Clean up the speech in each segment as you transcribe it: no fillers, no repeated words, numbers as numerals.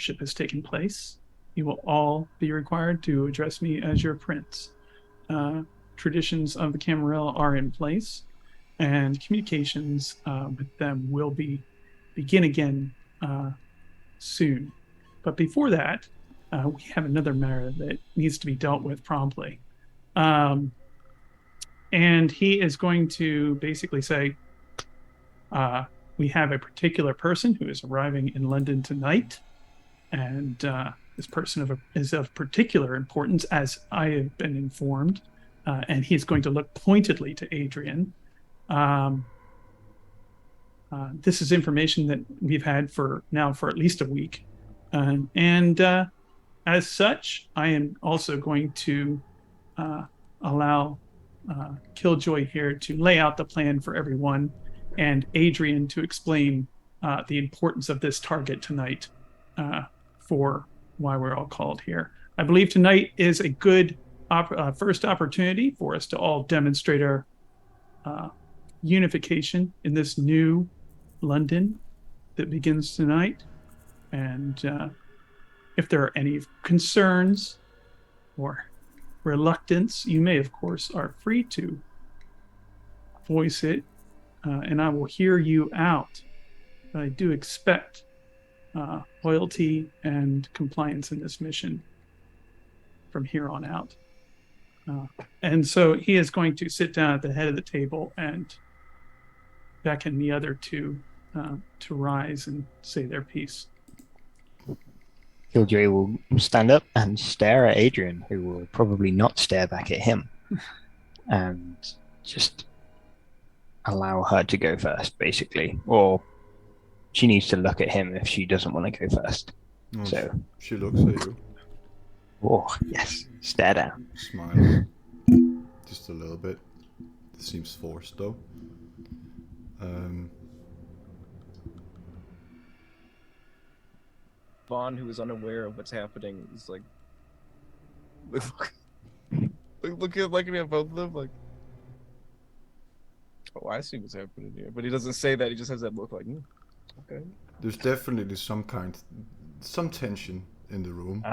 worship has taken place. You will all be required to address me as your prince. Traditions of the Camarilla are in place, and communications with them will begin again soon. But before that, we have another matter that needs to be dealt with promptly. Um, and he is going to basically say, uh, we have a particular person who is arriving in London tonight, and this person is of particular importance, as I have been informed. And he's going to look pointedly to Adrienne. Um, this is information that we've had for at least a week. And as such, I am also going to allow Killjoy here to lay out the plan for everyone and Adrienne to explain the importance of this target tonight for why we're all called here. I believe tonight is a good first opportunity for us to all demonstrate our unification in this new London that begins tonight. And if there are any concerns or reluctance, you may, of course, are free to voice it, and I will hear you out. But I do expect loyalty and compliance in this mission from here on out. And so he is going to sit down at the head of the table and beckon the other two to rise and say their piece. Killjoy will stand up and stare at Adrienne, who will probably not stare back at him, and just allow her to go first, basically. Or she needs to look at him if she doesn't want to go first. Oh, so she looks at you. Oh, yes. Stare down. Smile. Just a little bit. It seems forced, though. Vaughn, who is unaware of what's happening, is like looking at both of them like, oh, I see what's happening here. But he doesn't say that. He just has that look like, okay. There's definitely some tension in the room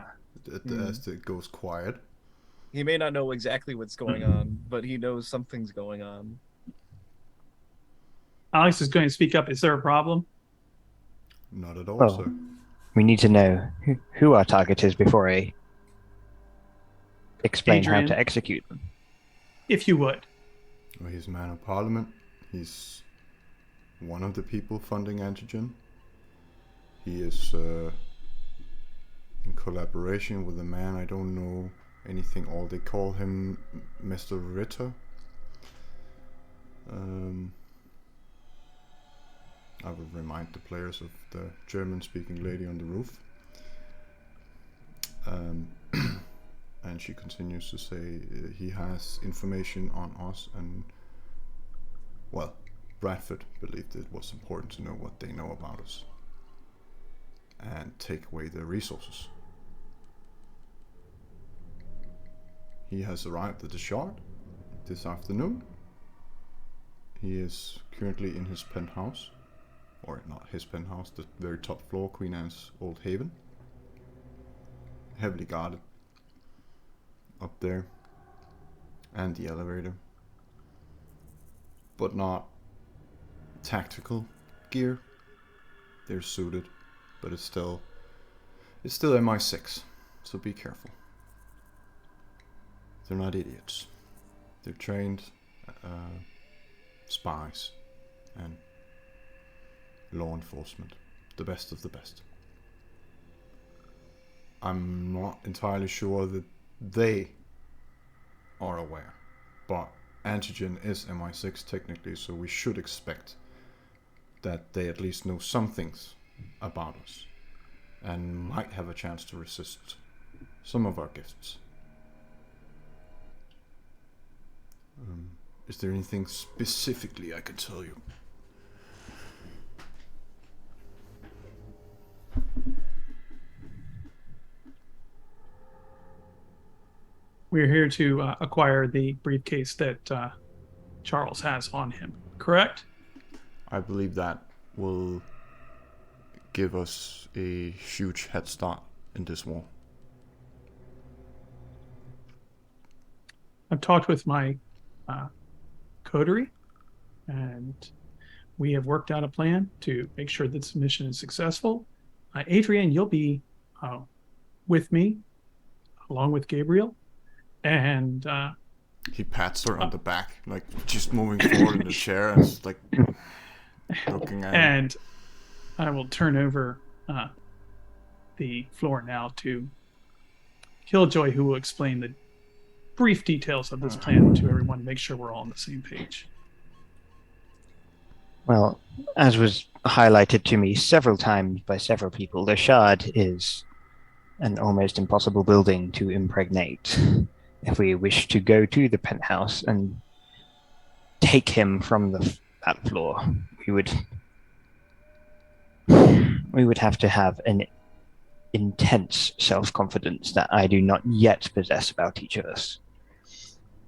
as it goes quiet. He may not know exactly what's going on, but he knows something's going on. Alex is going to speak up. Is there a problem? Not at all, sir. We need to know who our target is before I explain Adrienne, how to execute them. If you would. Well, he's a man of parliament. He's one of the people funding Antigen. He is in collaboration with a man I don't know anything. All they call him Mr. Ritter. I will remind the players of the German-speaking lady on the roof. And she continues to say he has information on us, and, well, Bradford believed it was important to know what they know about us and take away their resources. He has arrived at the Shard this afternoon. He is currently in his penthouse. Or not his penthouse, the very top floor, Queen Anne's old haven. Heavily guarded up there. And the elevator. But not tactical gear. They're suited, but it's still MI6, so be careful. They're not idiots. They're trained spies and law enforcement, the best of the best. I'm not entirely sure that they are aware, but Antigen is MI6 technically, so we should expect that they at least know some things about us and might have a chance to resist some of our gifts. Is there anything specifically I could tell you? We're here to acquire the briefcase that Charles has on him, correct? I believe that will give us a huge head start in this war. I've talked with my coterie, and we have worked out a plan to make sure that this mission is successful. Adrienne, you'll be with me along with Gabriel, and He pats her on the back, like just moving forward in the chair, and just like looking at her. and I will turn over the floor now to Killjoy, who will explain the brief details of this plan to everyone to make sure we're all on the same page. Well, as was highlighted to me several times by several people, the Shard is an almost impossible building to impregnate. If we wish to go to the penthouse and take him from that floor, we would have to have an intense self-confidence that I do not yet possess about each of us.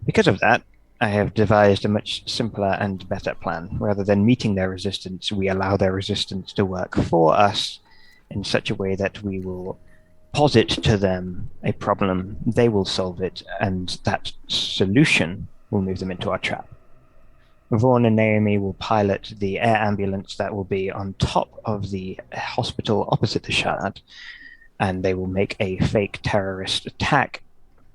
Because of that, I have devised a much simpler and better plan. Rather than meeting their resistance, we allow their resistance to work for us in such a way that we will posit to them a problem, they will solve it, and that solution will move them into our trap. Vaughn and Naomi will pilot the air ambulance that will be on top of the hospital opposite the Shard, and they will make a fake terrorist attack,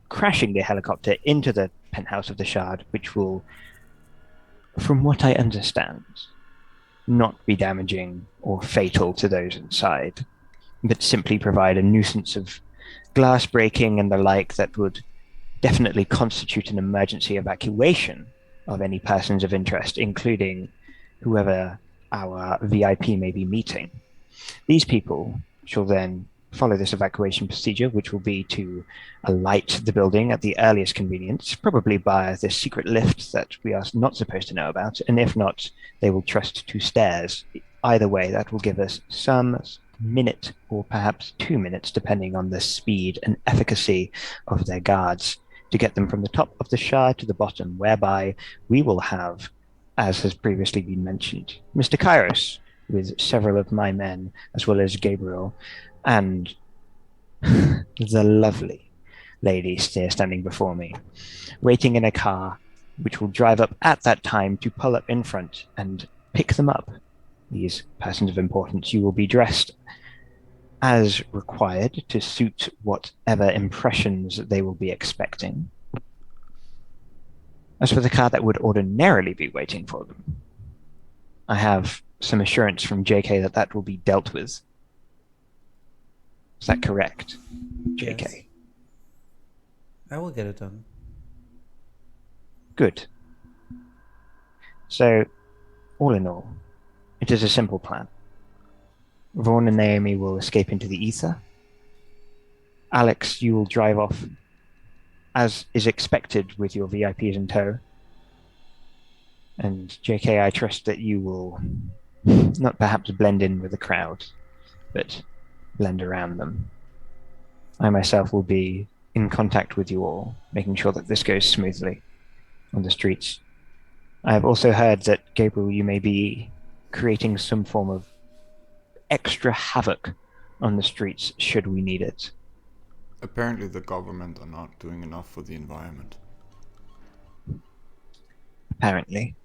crashing the helicopter into the penthouse of the Shard, which will, from what I understand, not be damaging or fatal to those inside, but simply provide a nuisance of glass breaking and the like that would definitely constitute an emergency evacuation of any persons of interest, including whoever our VIP may be meeting. These people shall then follow this evacuation procedure, which will be to alight the building at the earliest convenience, probably by this secret lift that we are not supposed to know about, and if not, they will trust to stairs. Either way, that will give us some minute or perhaps 2 minutes, depending on the speed and efficacy of their guards, to get them from the top of the Shard to the bottom, whereby we will have, as has previously been mentioned, Mr. Kairos with several of my men, as well as Gabriel, and the lovely lady standing before me, waiting in a car, which will drive up at that time to pull up in front and pick them up. These persons of importance, you will be dressed as required to suit whatever impressions they will be expecting. As for the car that would ordinarily be waiting for them, I have some assurance from JK that that will be dealt with. Is that correct, JK? Yes. I will get it done. Good. So, all in all, it is a simple plan. Vaughn and Naomi will escape into the ether. Alex, you will drive off, as is expected, with your VIPs in tow. And JK, I trust that you will not perhaps blend in with the crowd, but blend around them. I myself will be in contact with you all, making sure that this goes smoothly on the streets. I have also heard that, Gabriel, you may be creating some form of extra havoc on the streets should we need it. Apparently the government are not doing enough for the environment. Apparently.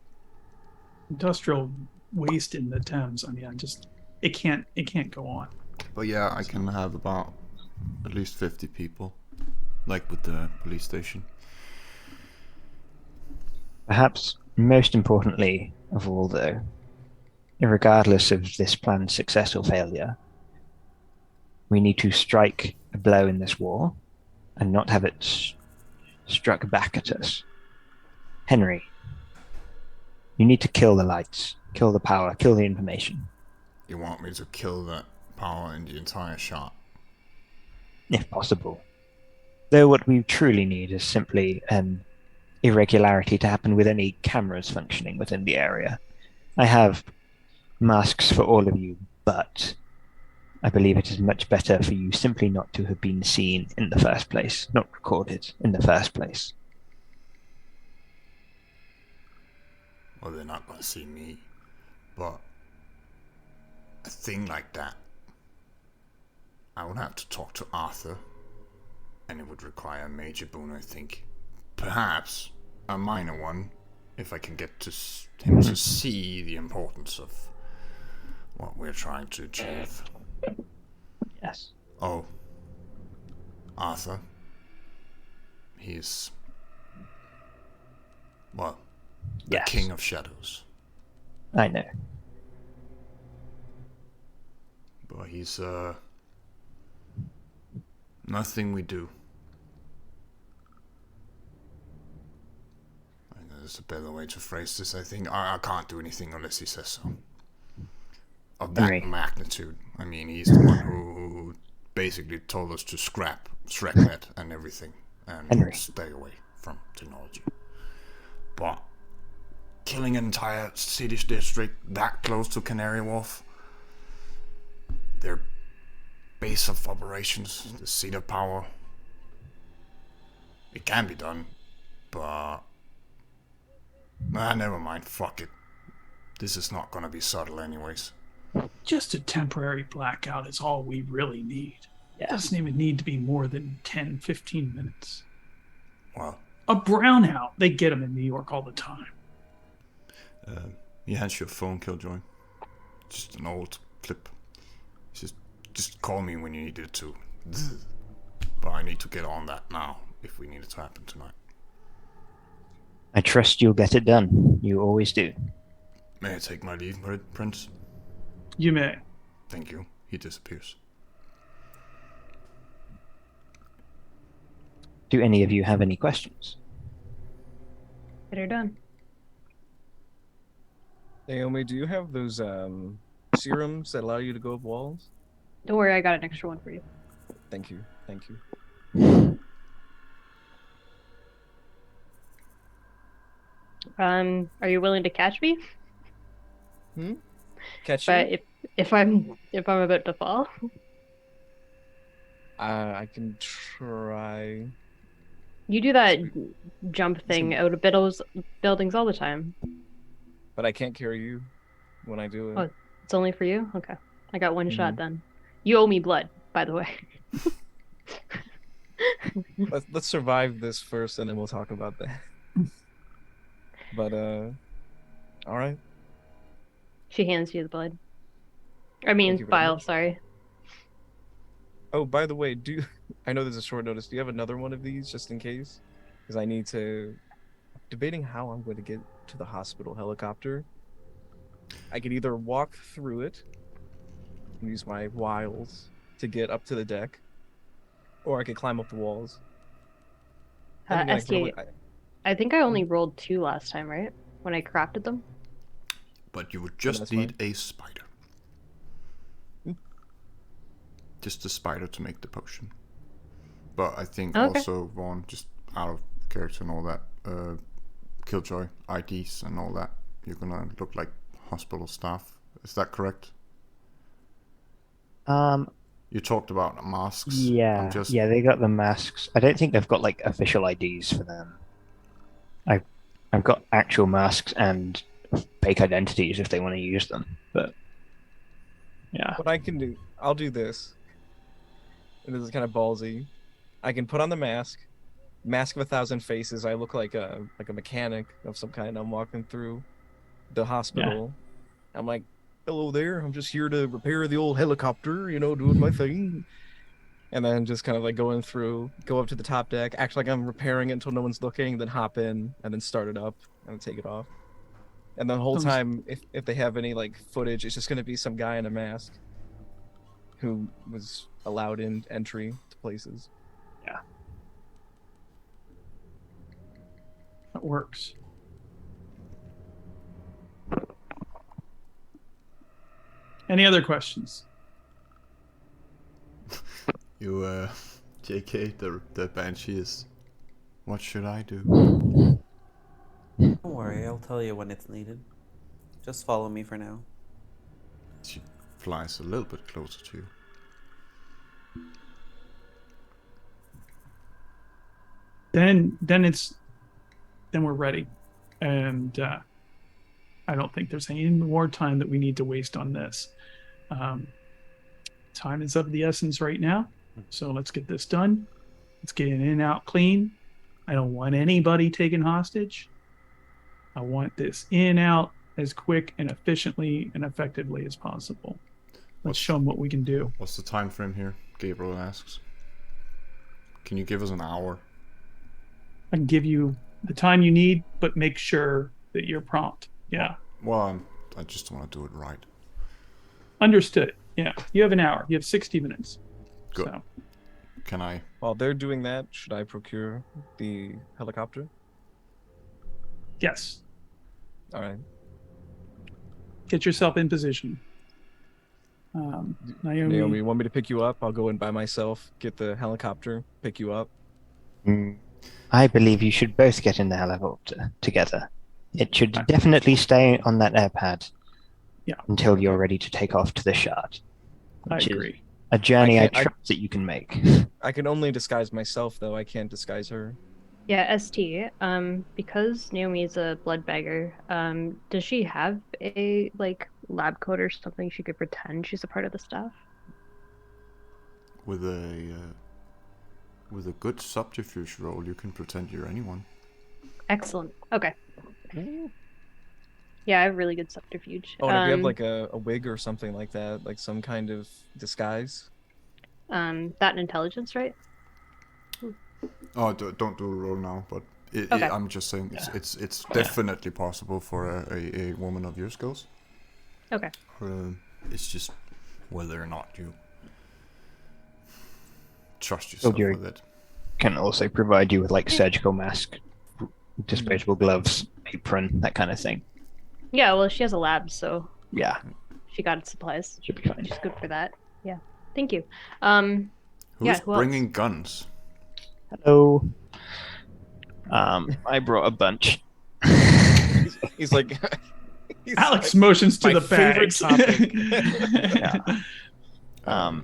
Industrial waste in the Thames. I mean, it can't go on. But yeah, I can have about at least 50 people, like with the police station. Perhaps most importantly of all, though, regardless of this plan's success or failure, we need to strike a blow in this war and not have it struck back at us. Henry, you need to kill the lights, kill the power, kill the information. You want me to kill that power in the entire shot? If possible. Though what we truly need is simply an irregularity to happen with any cameras functioning within the area. I have masks for all of you, but I believe it is much better for you simply not to have been seen in the first place, not recorded in the first place. Well, they're not gonna see me, but a thing like that I would have to talk to Arthur, and it would require a major boon, I think. Perhaps a minor one, if I can get him to see the importance of what we're trying to achieve. Yes. Oh, Arthur. He's, well, the Yes. King of Shadows. I know. But he's, nothing we do. There's a better way to phrase this, I think. I can't do anything unless he says so. Of that Henry. magnitude. I mean, he's the one who basically told us to scrap ShrekNet and everything. And Henry. stay away from technology. But killing an entire city district that close to Canary Wharf, their base of operations, the seat of power, it can be done, but never mind, fuck it. This is not gonna be subtle anyways. Just a temporary blackout is all we really need. It Yeah. doesn't even need to be more than 10, 15 minutes. Well, A brownout, they get them in New York all the time. he hands you a phone, Killjoy. Just an old clip. Just call me when you need it to. But I need to get on that now, if we need it to happen tonight. I trust you'll get it done. You always do. May I take my leave, Prince? You may. Thank you. He disappears. Do any of you have any questions? Get her done. Naomi, do you have those serums that allow you to go up walls? Don't worry, I got an extra one for you. Thank you. Thank you. Are you willing to catch me? Catch But you? if I'm about to fall, I can try. you do that jump thing out of buildings all the time. But I can't carry you when I do it. Oh. It's only for you? Okay. I got one shot then. You owe me blood, by the way. Let's survive this first, and then we'll talk about that. But all right. She hands you the blood. I Thank mean, you very vial, much. sorry. Oh, by the way, I know there's a short notice. Do you have another one of these just in case? Because I need to. Debating how I'm going to get to the hospital helicopter. I could either walk through it and use my wiles to get up to the deck, or I could climb up the walls. Then again, I could SK, probably- I think I only rolled 2 last time, right? When I crafted them? But you would just that's need a spider. Hmm. Just a spider to make the potion. But I think Okay. also, Vaughn, just out of character and all that, Killjoy, IDs and all that, you're gonna look like hospital staff. Is that correct? You talked about masks. Yeah, yeah, they got the masks. I don't think they've got like official IDs for them. I've got actual masks and fake identities if they want to use them. But yeah, What I can do, I'll do this. And this is kind of ballsy. I can put on the mask of 1,000 faces. I look like a mechanic of some kind. I'm walking through the hospital. I'm like, hello there. I'm just here to repair the old helicopter, doing my thing. And then just kind of like go up to the top deck, act like I'm repairing it until no one's looking, then hop in and then start it up and take it off. And the whole time, if they have any like footage, it's just gonna be some guy in a mask who was allowed in entry to places. That works. Any other questions? You, JK, the Banshee is. What should I do? Don't worry, I'll tell you when it's needed. Just follow me for now. She flies a little bit closer to you. Then we're ready, and I don't think there's any more time that we need to waste on this. Time is of the essence right now, so let's get this done. Let's get in and out clean. I don't want anybody taken hostage. I want this in out as quick and efficiently and effectively as possible. Let's show them what we can do. What's the time frame here? Gabriel asks. Can you give us an hour? I can give you the time you need, but make sure that you're prompt. Yeah. Well, I just want to do it right. Understood. Yeah. You have an hour. You have 60 minutes. Good. So. Can I? While they're doing that, should I procure the helicopter? Yes. All right. Get yourself in position. Naomi, you want me to pick you up? I'll go in by myself, get the helicopter, pick you up. I believe you should both get in the helicopter together. It should definitely stay on that airpad until you're ready to take off to the Shard. I agree. A journey I trust that you can make. I can only disguise myself, though. I can't disguise her. Yeah, ST. Because Naomi is a blood beggar, does she have a lab coat or something she could pretend she's a part of the staff? With a good subterfuge roll, you can pretend you're anyone. Excellent. Okay. Yeah, I have really good subterfuge. Oh, and if you have like a wig or something like that, like some kind of disguise. That and intelligence, right? Oh, don't do a roll now, but Okay. I'm just saying it's definitely possible for a woman of your skills. Okay. It's just whether or not you trust yourself with it. Can also provide you with like surgical mask, disposable gloves, apron, that kind of thing. Yeah, well, she has a lab, so Yeah, she got supplies. should be fine. She's good for that. Yeah. Thank you. Who's who bringing guns? Hello. I brought a bunch. He's like, Alex motions to my the favorite bags. Yeah.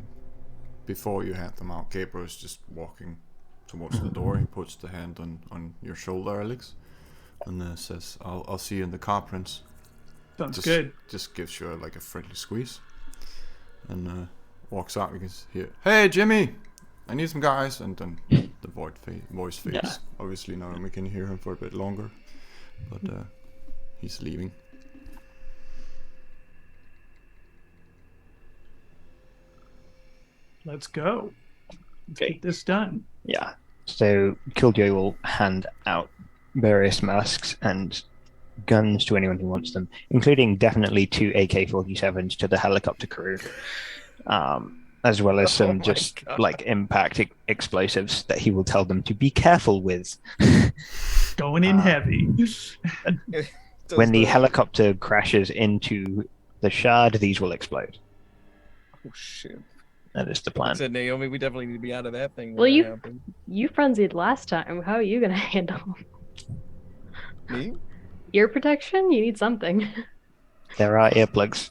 Before you hand them out, Gabriel is just walking towards the door. He puts the hand on your shoulder, Alex, and says, "I'll see you in the car, Prince." Sounds good. Just gives you like a friendly squeeze, and walks out. You can hear, "Hey, Jimmy, I need some guys." And then the voice fades. Yeah. Obviously, now we can hear him for a bit longer, but he's leaving. Let's go. Let's Okay. get this done. Yeah. So Killjoy will hand out various masks and guns to anyone who wants them, including definitely 2 AK-47s to the helicopter crew, as well as some just God. like impact explosives that he will tell them to be careful with. Going in heavy. When the helicopter crashes into the Shard, these will explode. Oh shit! That is the I plan. said, Naomi, we definitely need to be out of that thing. Well, when that you- happened. You frenzied last time. How are you gonna handle Me? ear protection? You need something. There are earplugs.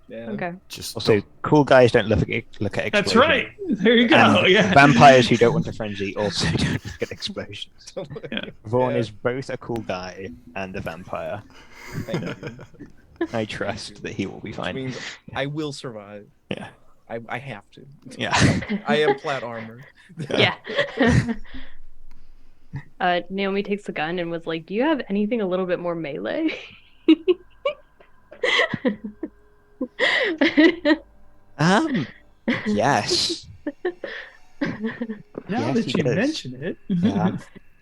Yeah. Okay. Just Also, cool guys don't look at explosions. That's right. There you go. And Yeah. vampires who don't want to frenzy also don't look at explosions. Yeah. Vaughn Yeah. is both a cool guy and a vampire. Thank you. I trust that he will be Which fine. means I will survive. Yeah. I have to. Yeah. I am flat armor. Yeah. Naomi takes the gun and was like, "Do you have anything a little bit more melee?" Yes. Now Yes, that he you does. mention it. Yeah.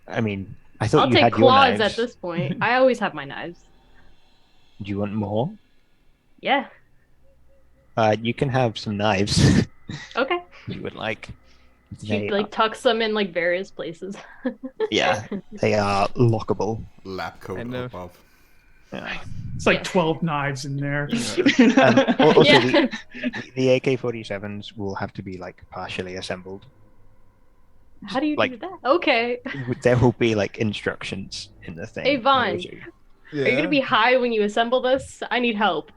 I mean, I thought I'll you take had your claws knives. at this point. I always have my knives. Do you want more? Yeah. You can have some knives Okay. if you would like. She They tucks them in various places. yeah, they are lockable. lab coat And, above. Yeah. It's like Yeah. 12 knives in there. Also, Yeah. the AK-47s will have to be partially assembled. How do you Like- do that? Okay. There will be instructions in the thing. Hey, Vaughn. Yeah. Are you gonna be high when you assemble this? I need help.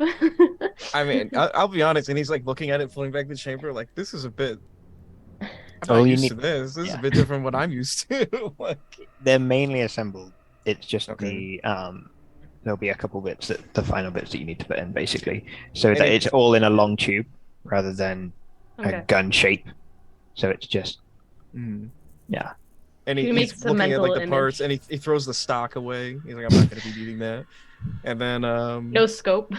I mean, I'll be honest, and he's looking at it, floating back the chamber, this is a bit. I'm Oh, not you used need- to this. This is yeah. a bit different from what I'm used to. They're mainly assembled. It's just Okay. there'll be a couple bits the final bits that you need to put in basically, so And that it- it's all in a long tube. rather than a Okay. gun shape. So it's just, Mm. yeah. And He he's makes a looking at like mental the parts, image. and he throws the stock away. He's like, I'm not gonna be needing that. And then No scope.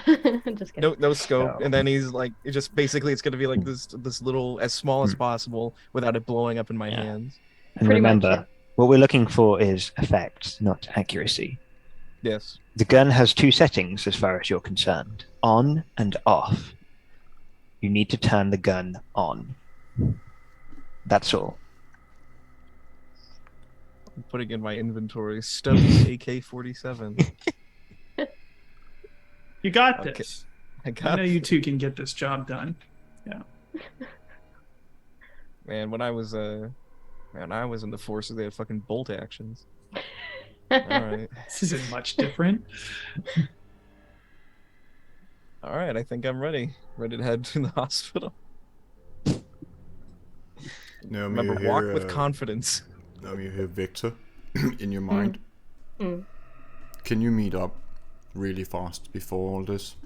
Just kidding. no scope. No. And then he's like, it just basically it's gonna be like this little as small as possible without it blowing up in my Yeah. hands. And Pretty much, remember, yeah. what we're looking for is effect, not accuracy. Yes. The gun has two settings as far as you're concerned, on and off. You need to turn the gun on. That's all. I'm putting in my inventory Stokes AK-47. You got Okay. this. I I got know you two can get this job done. man, when I was in the forces, they had fucking bolt actions. Alright. This isn't much different. Alright, I think I'm ready. Ready to head to the hospital. Naomi, Remember, you walk hear, with confidence. Naomi, you hear Victor in your mind. Mm. Can you meet up really fast before all this?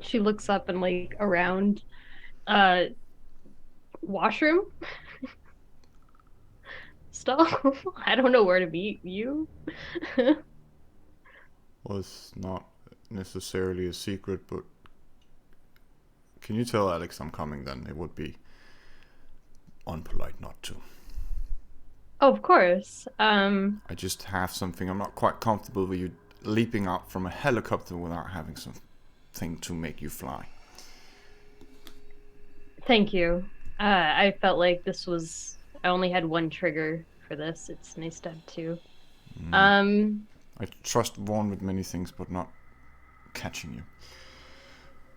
She looks up and like around washroom stuff. I don't know where to meet you. Well, it's not necessarily a secret, but can you tell Alex I'm coming then? It would be unpolite not to. Oh, of course. I just have something. I'm not quite comfortable with you leaping out from a helicopter without having something to make you fly. Thank you. I felt like I only had one trigger for this. It's nice to have two. I trust Vaughn with many things, but not catching you.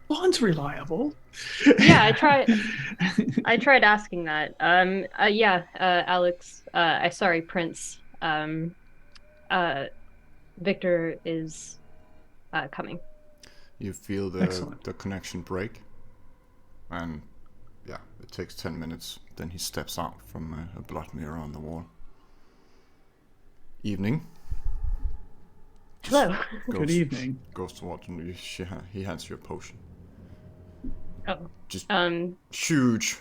Vaughn's reliable. Yeah, I tried asking that. Alex, sorry, Prince. Victor is coming. You feel Excellent. the connection break, and yeah, it takes 10 minutes. Then he steps out from a blood mirror on the wall. Evening. Hello. Good evening. Goes towards him. He hands you a potion. Oh. Just huge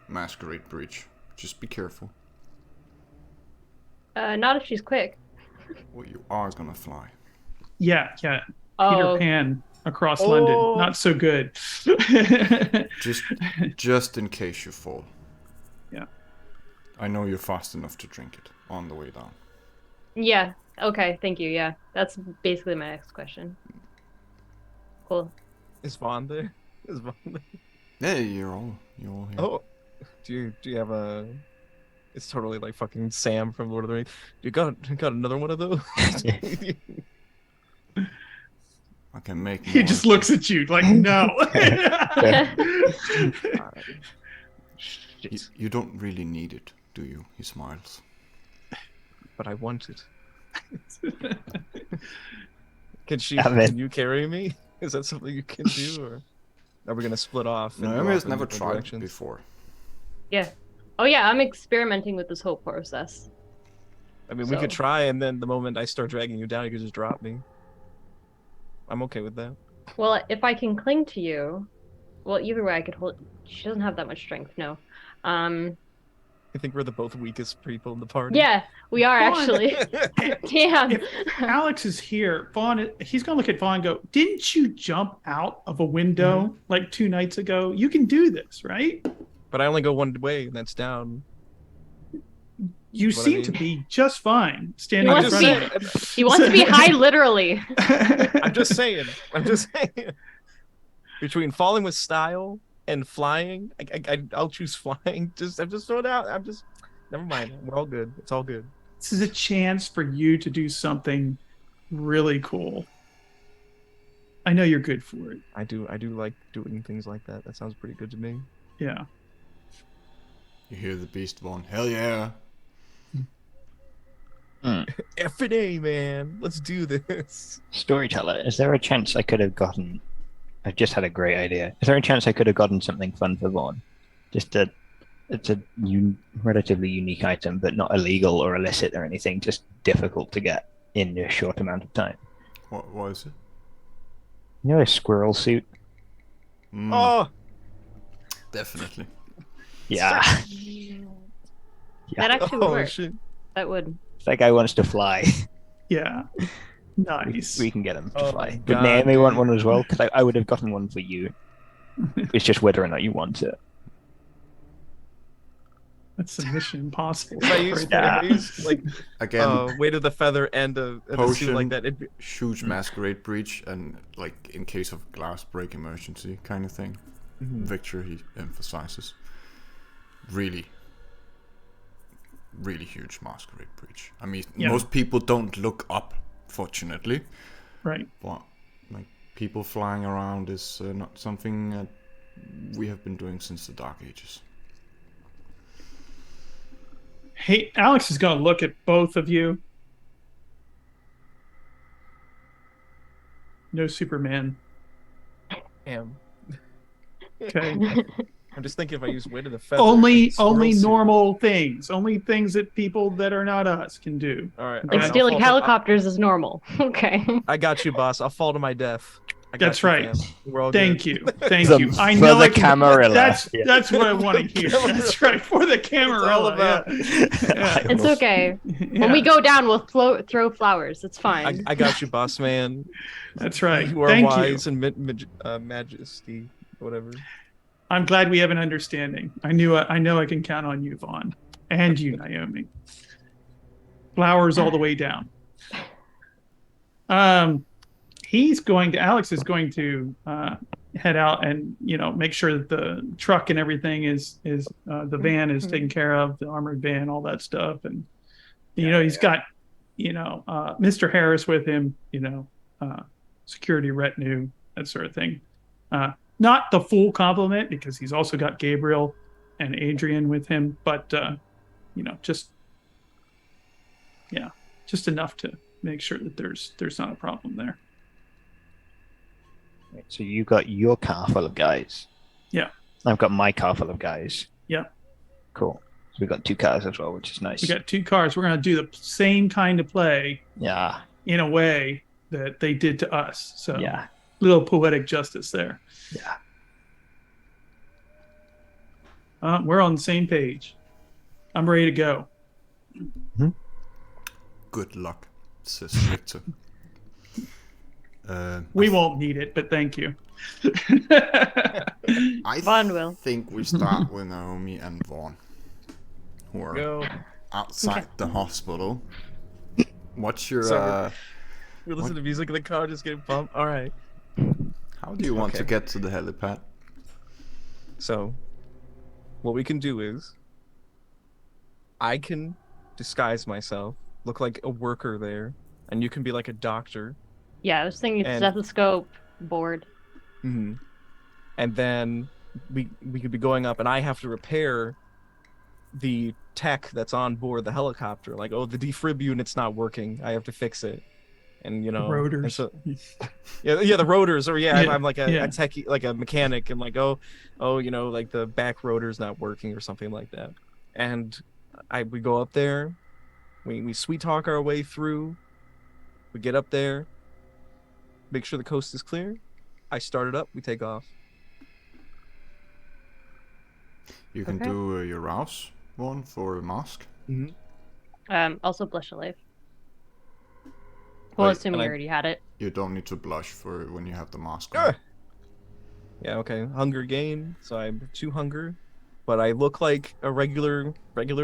masquerade breach. Just be careful. Not if she's quick. Well, you are gonna fly. Yeah. Peter Oh. Pan across London. Not so good. Just in case you fall. Yeah. I know you're fast enough to drink it on the way down. Yeah. Okay. Thank you. Yeah. That's basically my next question. Cool. Is Vaughn there? Is Vaughn there? Hey, you're all here. Oh, do you have a? It's totally like fucking Sam from Lord of the Rings. You got another one of those? I can make more. He just looks at you like, no. You don't really need it, do you? He smiles. But I want it. Can you carry me? Is that something you can do, or are we gonna split off? and go Naomi has off in never different tried directions? before. Yeah. Oh yeah, I'm experimenting with this whole process. I mean, we could So- try, and then the moment I start dragging you down, you could just drop me. I'm okay with that. Well, if I can cling to you, well, either way, I could hold. She doesn't have that much strength. No. I think we're the both weakest people in the party. Yeah, we are Vaughn. actually. Damn. If Alex is here, Vaughn, he's going to look at Vaughn and go, didn't you jump out of a window like 2 nights ago? You can do this, right? But I only go one way, and that's down. You What I seem mean. to be just fine He standing in wants front to of be. He wants to be high, literally. I'm just saying. Between falling with style and flying, I'll choose flying. I'm just throwing it out. Never mind. We're all good. It's all good. This is a chance for you to do something really cool. I know you're good for it. I do like doing things like that. That sounds pretty good to me. Yeah. You hear the beast, Vaughn. Hell yeah. F&A, man. Let's do this. Storyteller, is there a chance I could have gotten... I've just had a great idea. Is there a chance I could have gotten something fun for Vaughn? It's a relatively unique item, but not illegal or illicit or anything, just difficult to get in a short amount of time. What is it? You know a squirrel suit? Oh, Definitely. Yeah. That actually would oh work. shit. That would. That guy wants to fly. Yeah. Nice. We can get him to Oh fly. my Would God, Naomi want dude. one as well? Because I would have gotten one for you. It's just whether or not you want it. That's a mission impossible. If I use, right there. if I use like Again, weight of the feather and a suit potion, like that, it'd be, huge masquerade breach, and like in case of glass break emergency kind of thing. Victor, he emphasizes. Really, really huge masquerade breach. I mean, Yeah. most people don't look up, fortunately, Right. but like people flying around is not something we have been doing since the Dark Ages. Hey, Alex is going to look at both of you. No Superman. damn. Okay. I'm just thinking if I use weight of the feather. only and squirrel only suit- normal things. Only things that people that are not us can do. All right. Like Like I'll stealing fall to- helicopters is normal. Okay. I got you, boss. I'll fall to my death. I got That's you, right. fam. We're all Thank good. you. Thank For- you. I for know the I can, Camarilla. Yeah. That's what I want to hear. That's right. For the Camarilla. about. Yeah. It's okay. Yeah. When we go down, we'll throw flowers. It's fine. I got you, boss man. That's right. You are Thank wise you. and majesty, whatever. I'm glad we have an understanding. I know I can count on you, Vaughn, and you, Naomi. Flowers all the way down. Alex is going to head out and make sure that the truck and everything is the van is taken care of, the armored van, all that stuff, and he's got Mr. Harris with him, security retinue, that sort of thing. Not the full complement because he's also got Gabriel and Adrienne with him, but just enough to make sure that there's not a problem there. So you got your car full of guys. Yeah. I've got my car full of guys. Yeah. Cool. So we got 2 cars as well, which is nice. We got 2 cars. We're going to do the same kind of play Yeah. in a way that they did to us. So Yeah. little poetic justice there. Yeah. We're on the same page. I'm ready to go. Good luck, says Victor. We won't need it, but thank you. I Vaughn will. think we start with Naomi and Vaughn, who are Go. outside the hospital. What's your So we listen to music in the car, just getting pumped. All right. how do you want to Okay. get to the helipad? So, what we can do is, I can disguise myself, look like a worker there, and you can be like a doctor. Yeah, I was thinking And- stethoscope, board. Mm-hmm. And then we could be going up, and I have to repair the tech that's on board the helicopter. Like, oh, the defib unit's not working. I have to fix it. And Rotors. and so, yeah, the rotors. Or Yeah, I'm like a techie, like a mechanic, and like, oh, like the back rotor's not working or something like that. And we go up there, we sweet talk our way through. We get up there, make sure the coast is clear. I start it up. We take off. You can Okay. do your Rouse one for a mask. Also blush alive. Well, Wait, assuming and you I- already had it. You don't need to blush for when you have the mask Ah. on. Yeah, okay. Hunger gain, so I'm 2 hunger, but I look like a regular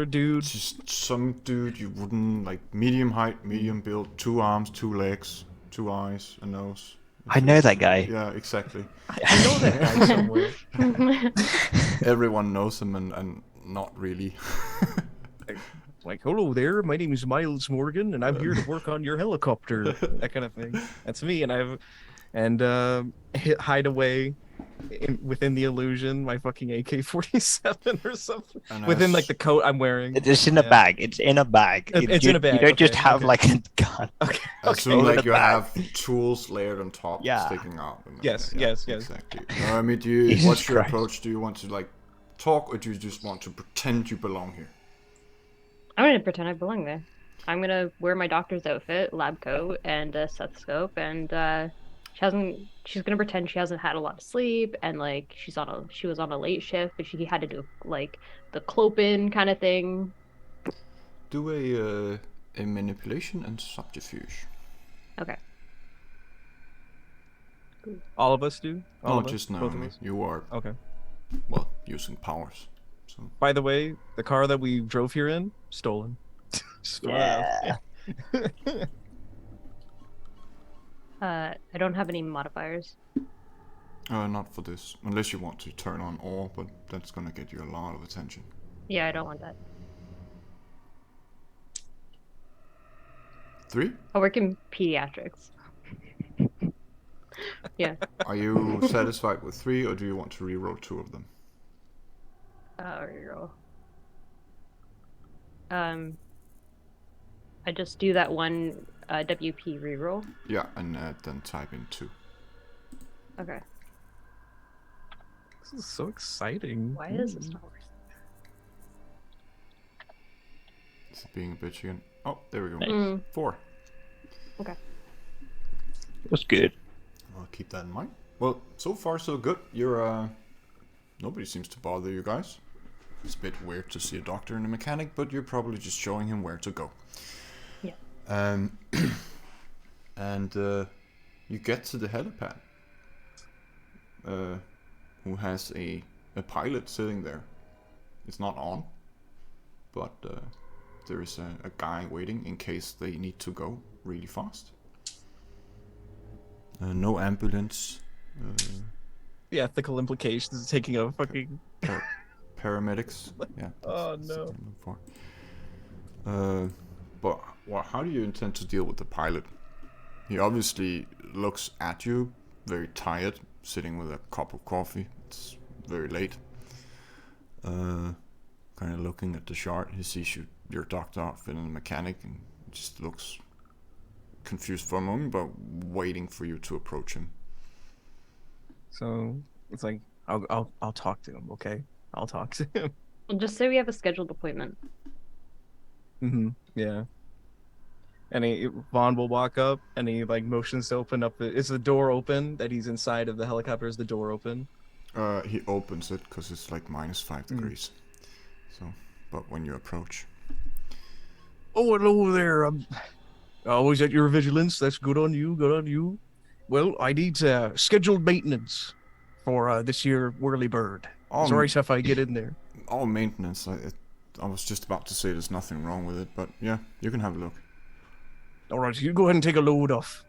dude. Just some dude you wouldn't like, medium height, medium build, 2 arms, 2 legs, 2 eyes, a nose. I know that guy. Yeah, exactly. I know that guy somewhere. Everyone knows him and not really. Like, hello there, my name is Miles Morgan, and I'm here to work on your helicopter. That kind of thing. That's me, and hide away within the illusion, my fucking AK-47 or something. And Within as- like the coat I'm wearing. It's in a Yeah. bag. It's in a bag. It's You- in a bag, You don't just okay, have okay. like a gun. Okay. As soon Okay. like you Bag. have tools layered on top, Yeah. sticking out. And Yes, yeah, yes, yes. Exactly. I mean, Jesus what's your Christ. approach? Do you want to like talk, or do you just want to pretend you belong here? I'm gonna pretend I belong there. I'm gonna wear my doctor's outfit, lab coat, and a stethoscope, and She's gonna pretend she hasn't had a lot of sleep, and like she was on a late shift, but she had to do like the clopen kind of thing. Do a manipulation and subterfuge. Okay. All of us do. All No, of us? just Both of Naomi. us? You are Okay. well using powers. So By the way, the car that we drove here in, stolen. Just throwing it out there. I don't have any modifiers. not for this, unless you want to turn on all, but that's gonna get you a lot of attention. Yeah, I don't want that. 3? I work in pediatrics. Yeah. Are you satisfied with 3, or do you want to reroll 2 of them? Reroll. I just do that one WP reroll. Yeah, and then type in 2. Okay. This is so exciting. Why is this not working? Is it being a bitch again? Oh, there we go. Mm. 4. Okay. That's good. I'll keep that in mind. Well, so far so good. You're nobody seems to bother you guys. It's a bit weird to see a doctor and a mechanic, but you're probably just showing him where to go. Yeah. And you get to the helipad. Who has a pilot sitting there. It's not on, but there is a guy waiting in case they need to go really fast. No ambulance. The ethical implications of taking a fucking. Paramedics. Yeah. Oh, that's no. what I'm looking for. But how do you intend to deal with the pilot? He obviously looks at you, very tired, sitting with a cup of coffee. It's very late. Kind of looking at the chart. He sees you're docked off in a mechanic, and just looks confused for a moment, but waiting for you to approach him. So it's like I'll talk to him, okay? I'll talk to him. Well, just say we have a scheduled appointment. Yeah. And Vaughn will walk up and he like motions to open up. Is the door open that he's inside of the helicopter? Is the door open? He opens it because it's like -5 degrees. So, but when you approach, Oh, hello there. Always at your vigilance. That's good on you. Good on you. Well, I need scheduled maintenance for this here whirly bird. It's alright if I get in there. all maintenance. I was just about to say there's nothing wrong with it, but yeah, you can have a look. All right, you go ahead and take a load off.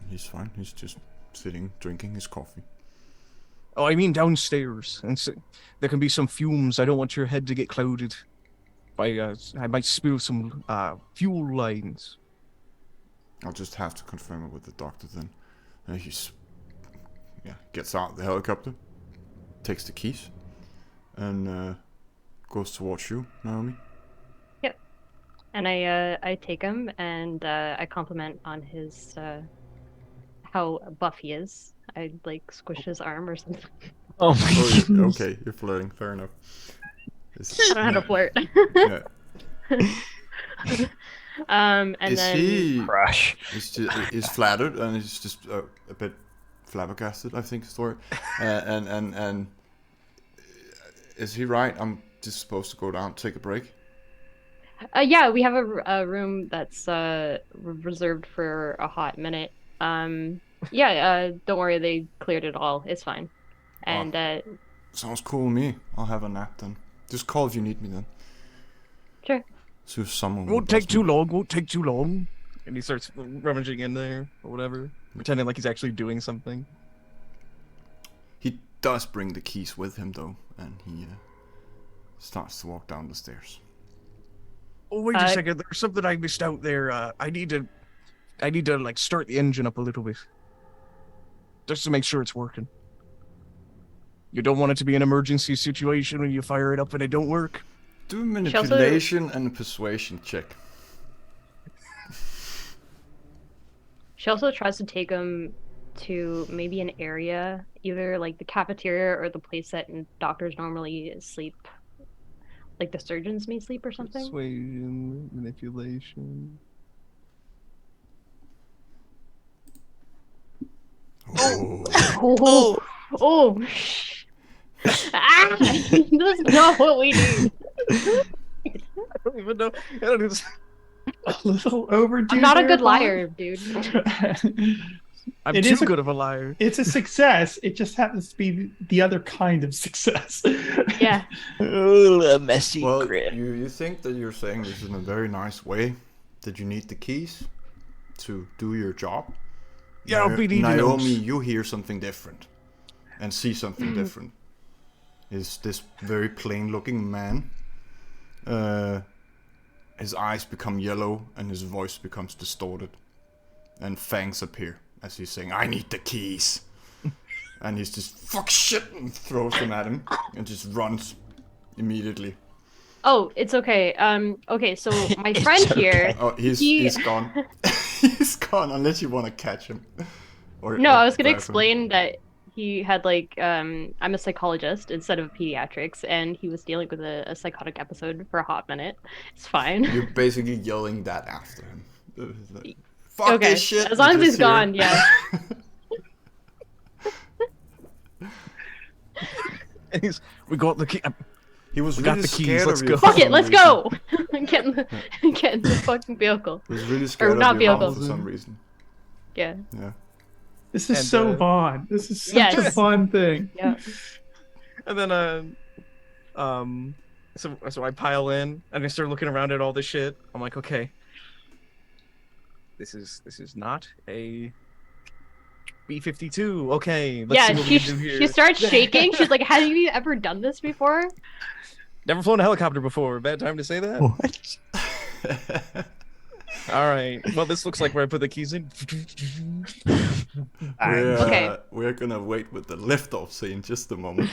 He's fine. He's just sitting, drinking his coffee. Oh, I mean downstairs, and so, there can be some fumes. I don't want your head to get clouded. I might spill some fuel lines. I'll just have to confirm it with the doctor then. Gets out of the helicopter, takes the keys, and goes towards you, Naomi. Yep. And I take him and I compliment on his how buff he is. I like squish his arm or something. Oh my goodness. Okay, you're flirting. Fair enough. I don't know how to flirt. Yeah. And Is then he? Crash. He's flattered and he's just a bit flabbergasted, I think, is the word. And is he right? I'm just supposed to go down, take a break. yeah, we have a room that's reserved for a hot minute. Yeah, don't worry, they cleared it all. It's fine. And Sounds cool to me. I'll have a nap then. Just call if you need me then. sure. So if someone Won't take too long. Won't take too long. And he starts rummaging in there or whatever, pretending like he's actually doing something. He does bring the keys with him though, and he starts to walk down the stairs. Oh, wait a second. There's something I missed out there. I need to like start the engine up a little bit, just to make sure it's working. You don't want it to be an emergency situation when you fire it up and it don't work. Do a manipulation and a persuasion check. She also tries to take him to maybe an area, either like the cafeteria or the place that doctors normally sleep, like the surgeons may sleep or something. Oh, oh. Ah, that's not what we do. I don't even know. I don't even... A little overdue. I'm not a there, good Vaughn. liar, dude. I'm It too is a- good of a liar. It's a success. It just happens to be the other kind of success. Yeah. Oh, a messy Well, grit. you think that you're saying this in a very nice way, that you need the keys to do your job. Yeah, I'll be needing Naomi, those. you hear something different and see something different. Is this very plain-looking man? His eyes become yellow and his voice becomes distorted, and fangs appear as he's saying, "I need the keys." And he's just fuck shit and throws them at him and just runs immediately. Oh, it's okay. Okay, so my It's friend okay. here. Oh, he's gone. He's gone unless you want to catch him. Or No, I was gonna grab him. explain that he had like I'm a psychologist instead of pediatrics, and he was dealing with a psychotic episode for a hot minute. It's fine. You're basically yelling that after him. Like, fuck Okay, this shit. as long you as he's just hear- gone, yeah. And we got the key. He was We got really the keys, scared let's of go. you. for Fuck it, some let's reason. go. Get in the fucking vehicle. He was really scared not of your vehicle. mom for some reason. Yeah. Yeah. This is And, so Vaughn. This is such a Yes. fun thing. Yeah. And then so I pile in and I start looking around at all this shit. I'm like, okay, this is not a B-52. Okay, let's see Yeah, what we can do here. she starts shaking. She's like, "Have you ever done this before?" Never flown a helicopter before. Bad time to say that. What? All right. Well, this looks like where I put the keys in. Okay. We're gonna wait with the liftoff scene just a moment.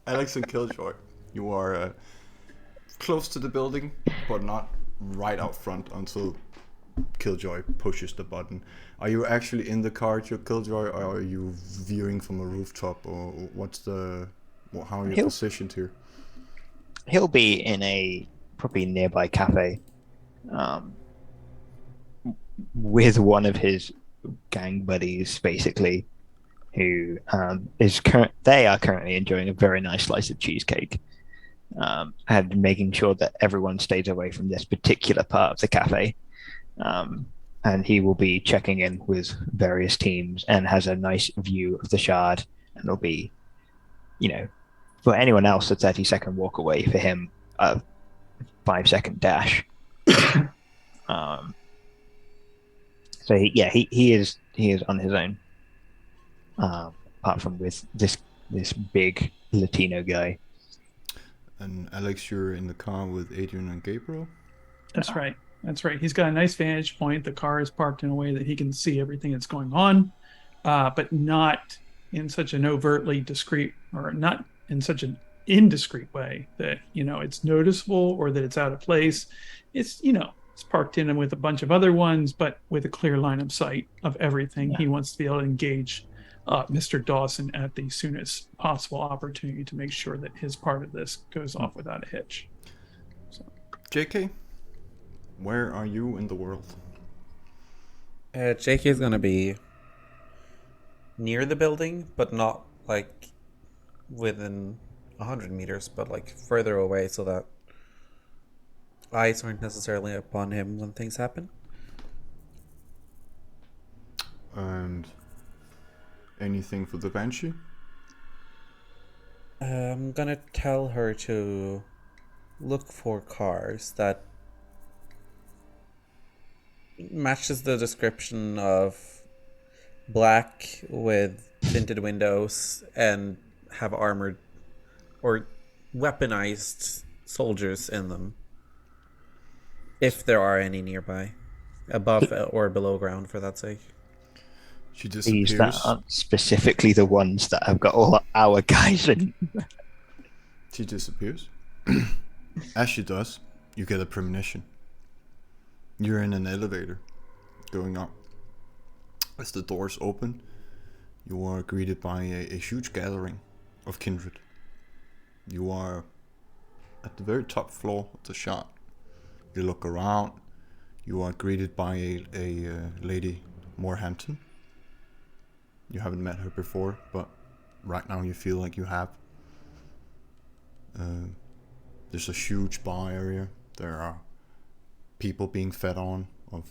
Alex and Killjoy, you are close to the building, but not right out front until Killjoy pushes the button. Are you actually in the car, Killjoy, or are you viewing from a rooftop, or how are you He'll- positioned here? He'll be in a probably nearby cafe, with one of his gang buddies, basically, who they are currently enjoying a very nice slice of cheesecake, and making sure that everyone stays away from this particular part of the cafe. And he will be checking in with various teams and has a nice view of the Shard, and it'll be, for anyone else, a 30-second walk away. For him, a 5-second dash. So he is on his own. Apart from with this big Latino guy. And Alex, you're in the car with Adrienne and Gabriel. That's right. That's right. He's got a nice vantage point. The car is parked in a way that he can see everything that's going on, but not in such an overtly discreet, or not in such an indiscreet way that, it's noticeable or that it's out of place. It's, it's parked in with a bunch of other ones, but with a clear line of sight of everything. Yeah. He wants to be able to engage Mr. Dawson at the soonest possible opportunity to make sure that his part of this goes off without a hitch. JK, where are you in the world? JK is gonna be near the building, but not like within 100 meters, but like further away, so that eyes aren't necessarily upon him when things happen. And anything for the Banshee? I'm gonna tell her to look for cars that matches the description of black with tinted windows and have armored or weaponized soldiers in them, if there are any nearby, above or below ground, for that sake. She These disappears. that aren't specifically the ones that have got all our guys in. She disappears. As she does, you get a premonition. You're in an elevator going up. As the doors open, you are greeted by a huge gathering of kindred. You are at the very top floor of the shop. You look around. You are greeted by a lady, Morehampton. You haven't met her before, but right now you feel like you have. There's a huge bar area. There are people being fed on of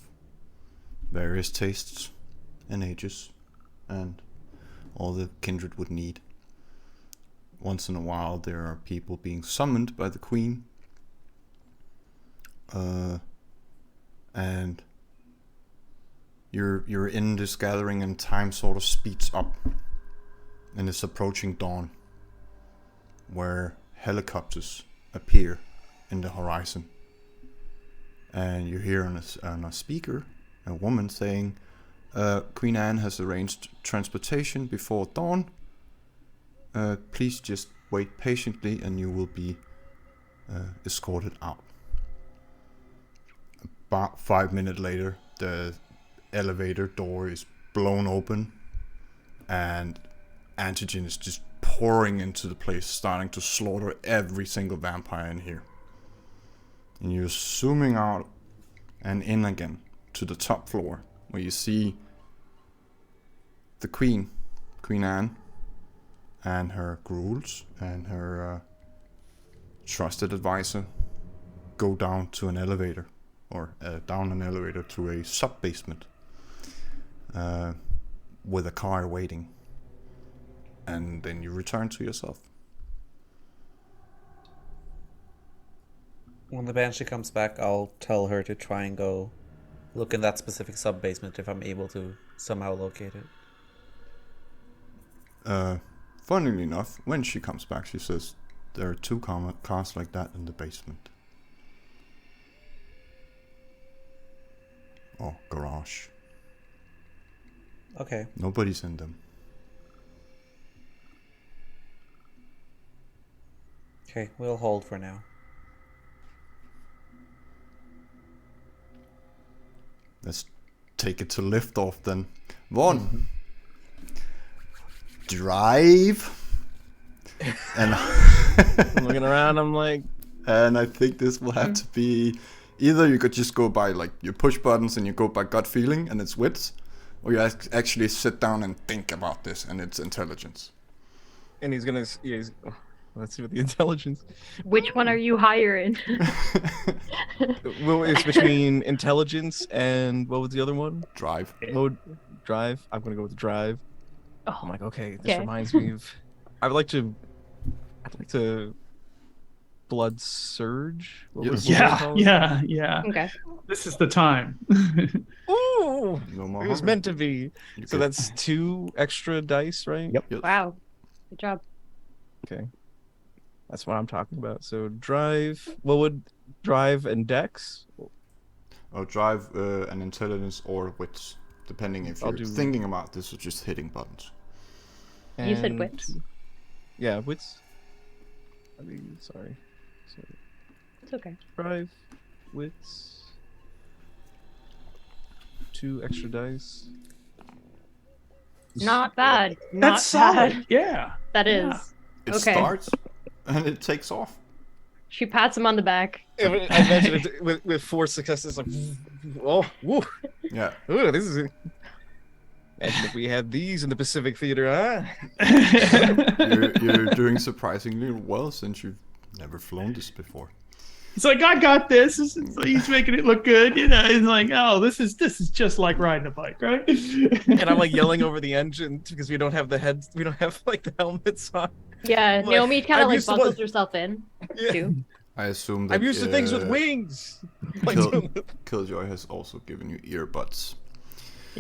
various tastes and ages, and all the kindred would need. Once in a while, there are people being summoned by the queen, and you're in this gathering, and time sort of speeds up, and it's approaching dawn, where helicopters appear in the horizon, and you hear on a speaker a woman saying, Queen Anne has arranged transportation before dawn. Please just wait patiently and you will be escorted out. About 5 minutes later, the elevator door is blown open and antigen is just pouring into the place, starting to slaughter every single vampire in here. And you're zooming out and in again to the top floor, where you see the Queen Anne, and her ghouls and her trusted advisor go down to an elevator, or down an elevator to a sub-basement with a car waiting. And then you return to yourself. When the Banshee comes back, I'll tell her to try and go look in that specific sub-basement if I'm able to somehow locate it. Funnily enough, when she comes back, she says there are 2 cars like that in the basement. Or garage. Okay. Nobody's in them. Okay, we'll hold for now. Let's take it to liftoff then. Vaughn, drive. And I'm looking around, I'm like... And I think this will have to be... Either you could just go by, like, you push buttons and you go by gut feeling and it's wits, or you actually sit down and think about this and it's intelligence. And he's gonna... Yeah, let's see what the intelligence... Which one are you hiring? Well, it's between intelligence and... What was the other one? Drive. Oh, drive. I'm gonna go with drive. Oh, I'm like, okay, this reminds me of... I'd like to blood surge. Yeah. okay. This is the time. Ooh, No more it was harm. meant to be. You So get- that's 2 extra dice, right? Yep. Wow. Good job. Okay, that's what I'm talking about. So drive. What would drive and dex? Or drive an intelligence or wits, depending if I'll you're do- thinking about this or just hitting buttons. You said And- wits? Yeah, wits. Sorry. It's okay. Drive, wits. 2 extra dice. Not bad. Not That's bad. solid. Yeah. That is. Yeah. It Okay. starts and it takes off. She pats him on the back. I imagine it with 4 successes. Like, oh, woo. Yeah. Ooh, this is. Imagine if we had these in the Pacific Theater, huh? You're doing surprisingly well since you've never flown this before. He's like, I got this. He's making it look good. You know, he's like, oh, this is just like riding a bike, right? And I'm like yelling over the engine because we don't have the heads, we don't have like the helmets on. Yeah, Like, Naomi kind I'm of like used to buckles what- herself in Yeah. too. I assume that I'm used to things with wings. Like, Killjoy has also given you earbuds,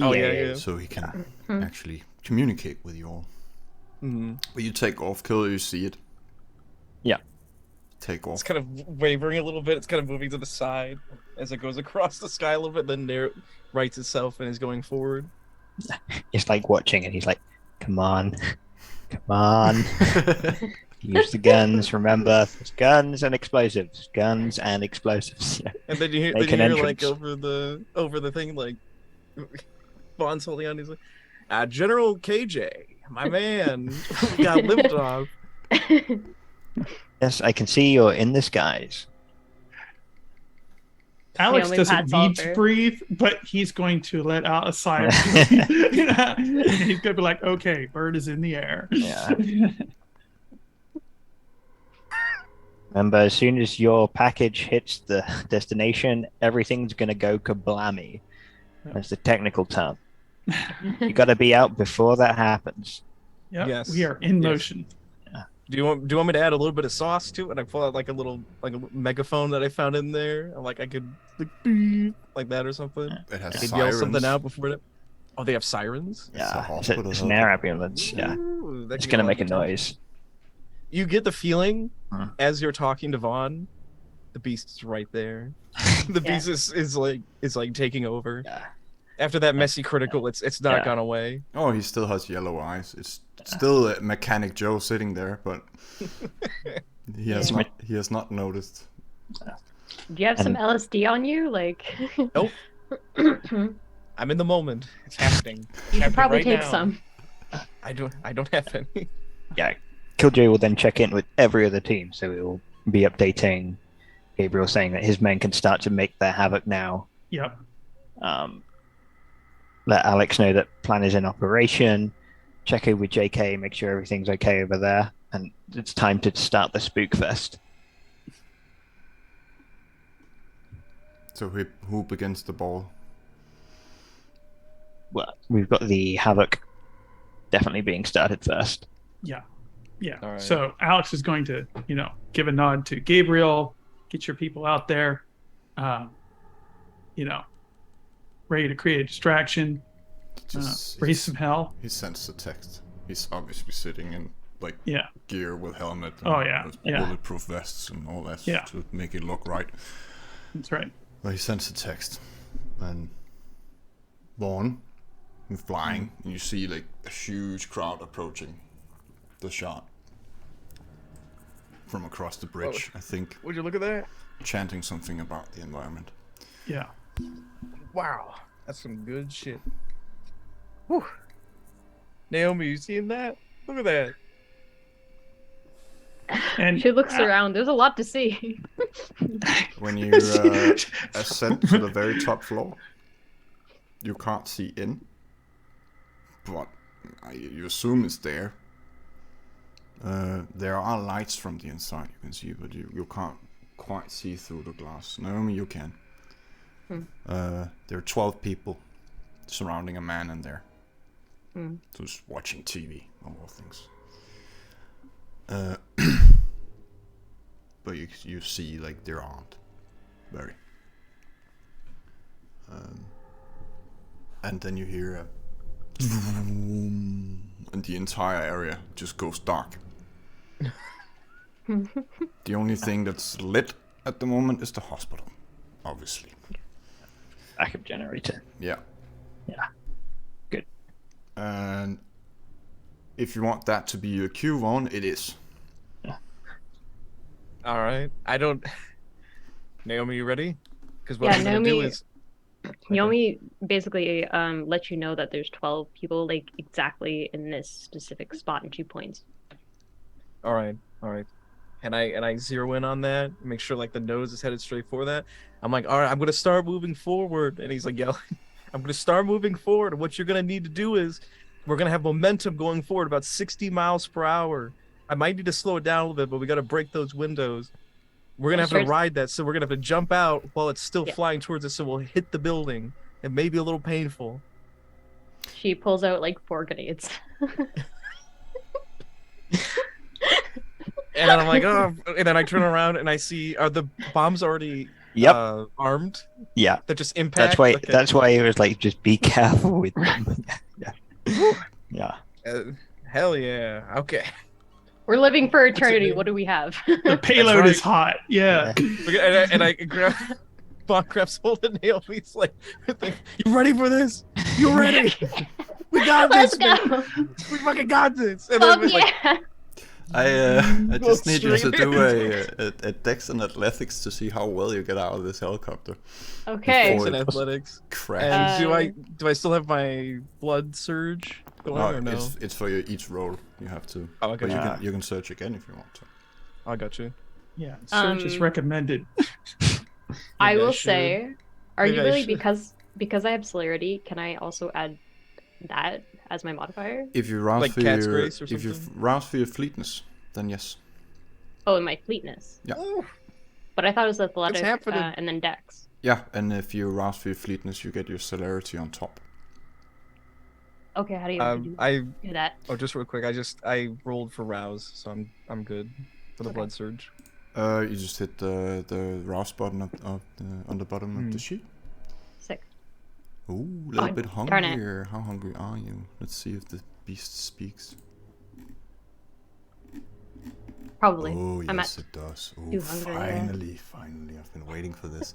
oh yeah. so he can Hmm. actually communicate with you all. Mhm. When you take off, Killjoy, you see it. Yeah. Take off. It's kind of wavering a little bit. It's kind of moving to the side as it goes across the sky a little bit. Then there rights itself and is going forward. It's like watching, and he's like, "Come on, come on, use the guns. Remember, there's guns and explosives, guns and explosives." And then you hear, Make an like entrance. over the thing, like Vaughn's holding on. He's like, General KJ, my man, got lived off. Yes, I can see you're in the skies. Alex Naomi doesn't pats need to Oliver. breathe, but he's going to let out a sigh of relief. He's going to be like, okay, bird is in the air. Yeah. Remember, as soon as your package hits the destination, everything's going to go kablammy. That's the technical term. You got to be out before that happens. Yep, Yes. we are in Yes. motion. Do you want me to add a little bit of sauce to it? And I pull out like a megaphone that I found in there. I'm like I could like beep, like that or something. It has I could sirens. yell something out before it. Oh, they have sirens. It's a Yeah, hospital it's an helper. air ambulance. Yeah, Ooh, that it's could get going to lot make a of attention. noise. You get the feeling Huh. as you're talking to Vaughn, the beast's right there. The Yeah. beast is like taking over. Yeah. After that messy critical, it's not Yeah. gone away. Oh, he still has yellow eyes. It's still a Mechanic Joe sitting there, but he has Yeah. not noticed. Do you have some And- LSD on you? Like, Nope. you I'm in the moment. It's happening. It's should happening probably right take now. some. I don't have any. Yeah, Killjoy will then check in with every other team, so he will be updating Gabriel, saying that his men can start to make their havoc now. Yep. Let Alex know that plan is in operation. Check in with JK, make sure everything's okay over there, and it's time to start the spook fest. So who begins the ball? Well, we've got the havoc definitely being started first. Yeah. All right. So Alex is going to, give a nod to Gabriel, get your people out there, ready to create a distraction, raise some hell. He sends the text. He's obviously sitting in like Yeah. gear with helmet. And Oh, yeah, with yeah. bulletproof vests and all that Yeah. to make it look right. That's right. But he sends the text, and Vaughn is flying, and you see like a huge crowd approaching the shot from across the bridge. I think Would you look at that? chanting something about the environment. Yeah. Wow, that's some good shit. Whew. Naomi, you seeing that? Look at that. And She looks around. There's a lot to see. When you ascend to the very top floor, you can't see in, but you assume it's there. There are lights from the inside you can see, but you can't quite see through the glass. Naomi, you can. There are 12 people surrounding a man in there, who's watching TV, of all things. But you see, like, there aren't very. And then you hear a and the entire area just goes dark. The only thing that's lit at the moment is the hospital, obviously. Backup generator. Yeah. Yeah. Good. And if you want that to be your cue, Vaughn, it is. All right. I don't. Naomi, you ready? Because what Yeah, I'm gonna do Naomi- is. Naomi basically lets you know that there's 12 people like exactly in this specific spot and 2 points. All right. And I zero in on that. Make sure like the nose is headed straight for that. I'm like, all right, I'm gonna start moving forward. And he's like, yelling, I'm gonna start moving forward. And what you're gonna need to do is, we're gonna have momentum going forward about 60 miles per hour. I might need to slow it down a little bit, but we gotta break those windows. We're gonna have to Starts- ride that, so we're gonna have to jump out while it's still Yeah. flying towards us, so we'll hit the building. It may be a little painful. She pulls out like 4 grenades. And then I'm like, oh, and then I turn around and I see, are the bombs already Yep. armed? Yeah. That just impact? That's why. Okay. That's why it was like, just be careful with them. Yeah. Yeah. Hell yeah. Okay. We're living for it eternity. mean? What do we have? the payload right. is hot. Yeah. And I grab Bond grabs hold of Naomi's like, you ready for this? You ready? We got Let's this, man. go. We fucking got this. And Fuck then, like, yeah. I just need you to straight do in. a dex and athletics to see how well you get out of this helicopter. Okay. Before in it athletics. Crash. And do I still have my blood surge going or no? It's for each roll. You have to. Oh, okay. But you can search again if you want to. I got you. Yeah. Search is recommended. I Maybe I will should. say, Maybe I arguably should. because I have celerity, can I also add that as my modifier? If you rouse Like for cat's your grace or if you something? rouse for your fleetness, then yes. Oh, and my fleetness. Yeah. Oh, But I thought it was athletic happening? and then dex. Yeah, and if you rouse for your fleetness, you get your celerity on top. Okay, how do you do that? just real quick. I rolled for rouse, so I'm good for the Okay. blood surge. You just hit the rouse button on the bottom of the sheet. Sick. Ooh, a little bit darn it. hungrier. How hungry are you? Let's see if the beast speaks. Probably. Oh, I'm yes, at it does. Oh, too hungry, yeah. finally. I've been waiting for this.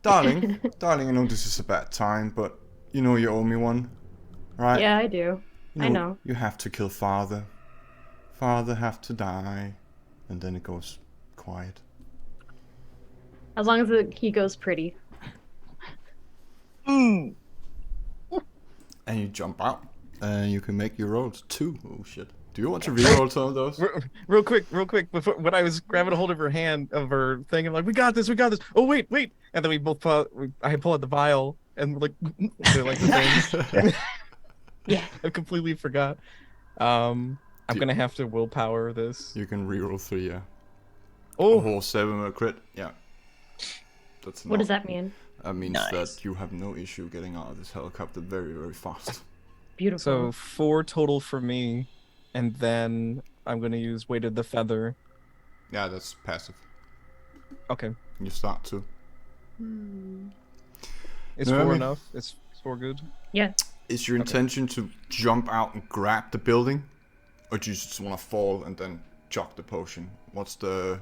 Darling, I know this is a bad time, but you know you owe me one, right? Yeah, I do. You I know. You have to kill father. Father have to die. And then it goes quiet. As long as he goes pretty. And you jump out. And you can make your rolls too. Oh shit. Do you want to reroll some of those? Real quick. Before when I was grabbing a hold of her hand, of her thing, I'm like, we got this. Oh wait. And then we both I pull out the vial and like, they're like the things. Yeah. I completely forgot. I'm gonna have to willpower this. You can reroll 3, yeah. Oh, 7 a crit. Yeah. That's What does that mean? That means Nice. that you have no issue getting out of this helicopter very, very fast. Beautiful. so 4 total for me, and then I'm gonna use weighted the feather. Yeah, that's passive. Okay, You start to. is No, I 4 mean- enough? Is 4 good? Yeah. Is your intention to jump out and grab the building? Or do you just want to fall and then chuck the potion? What's the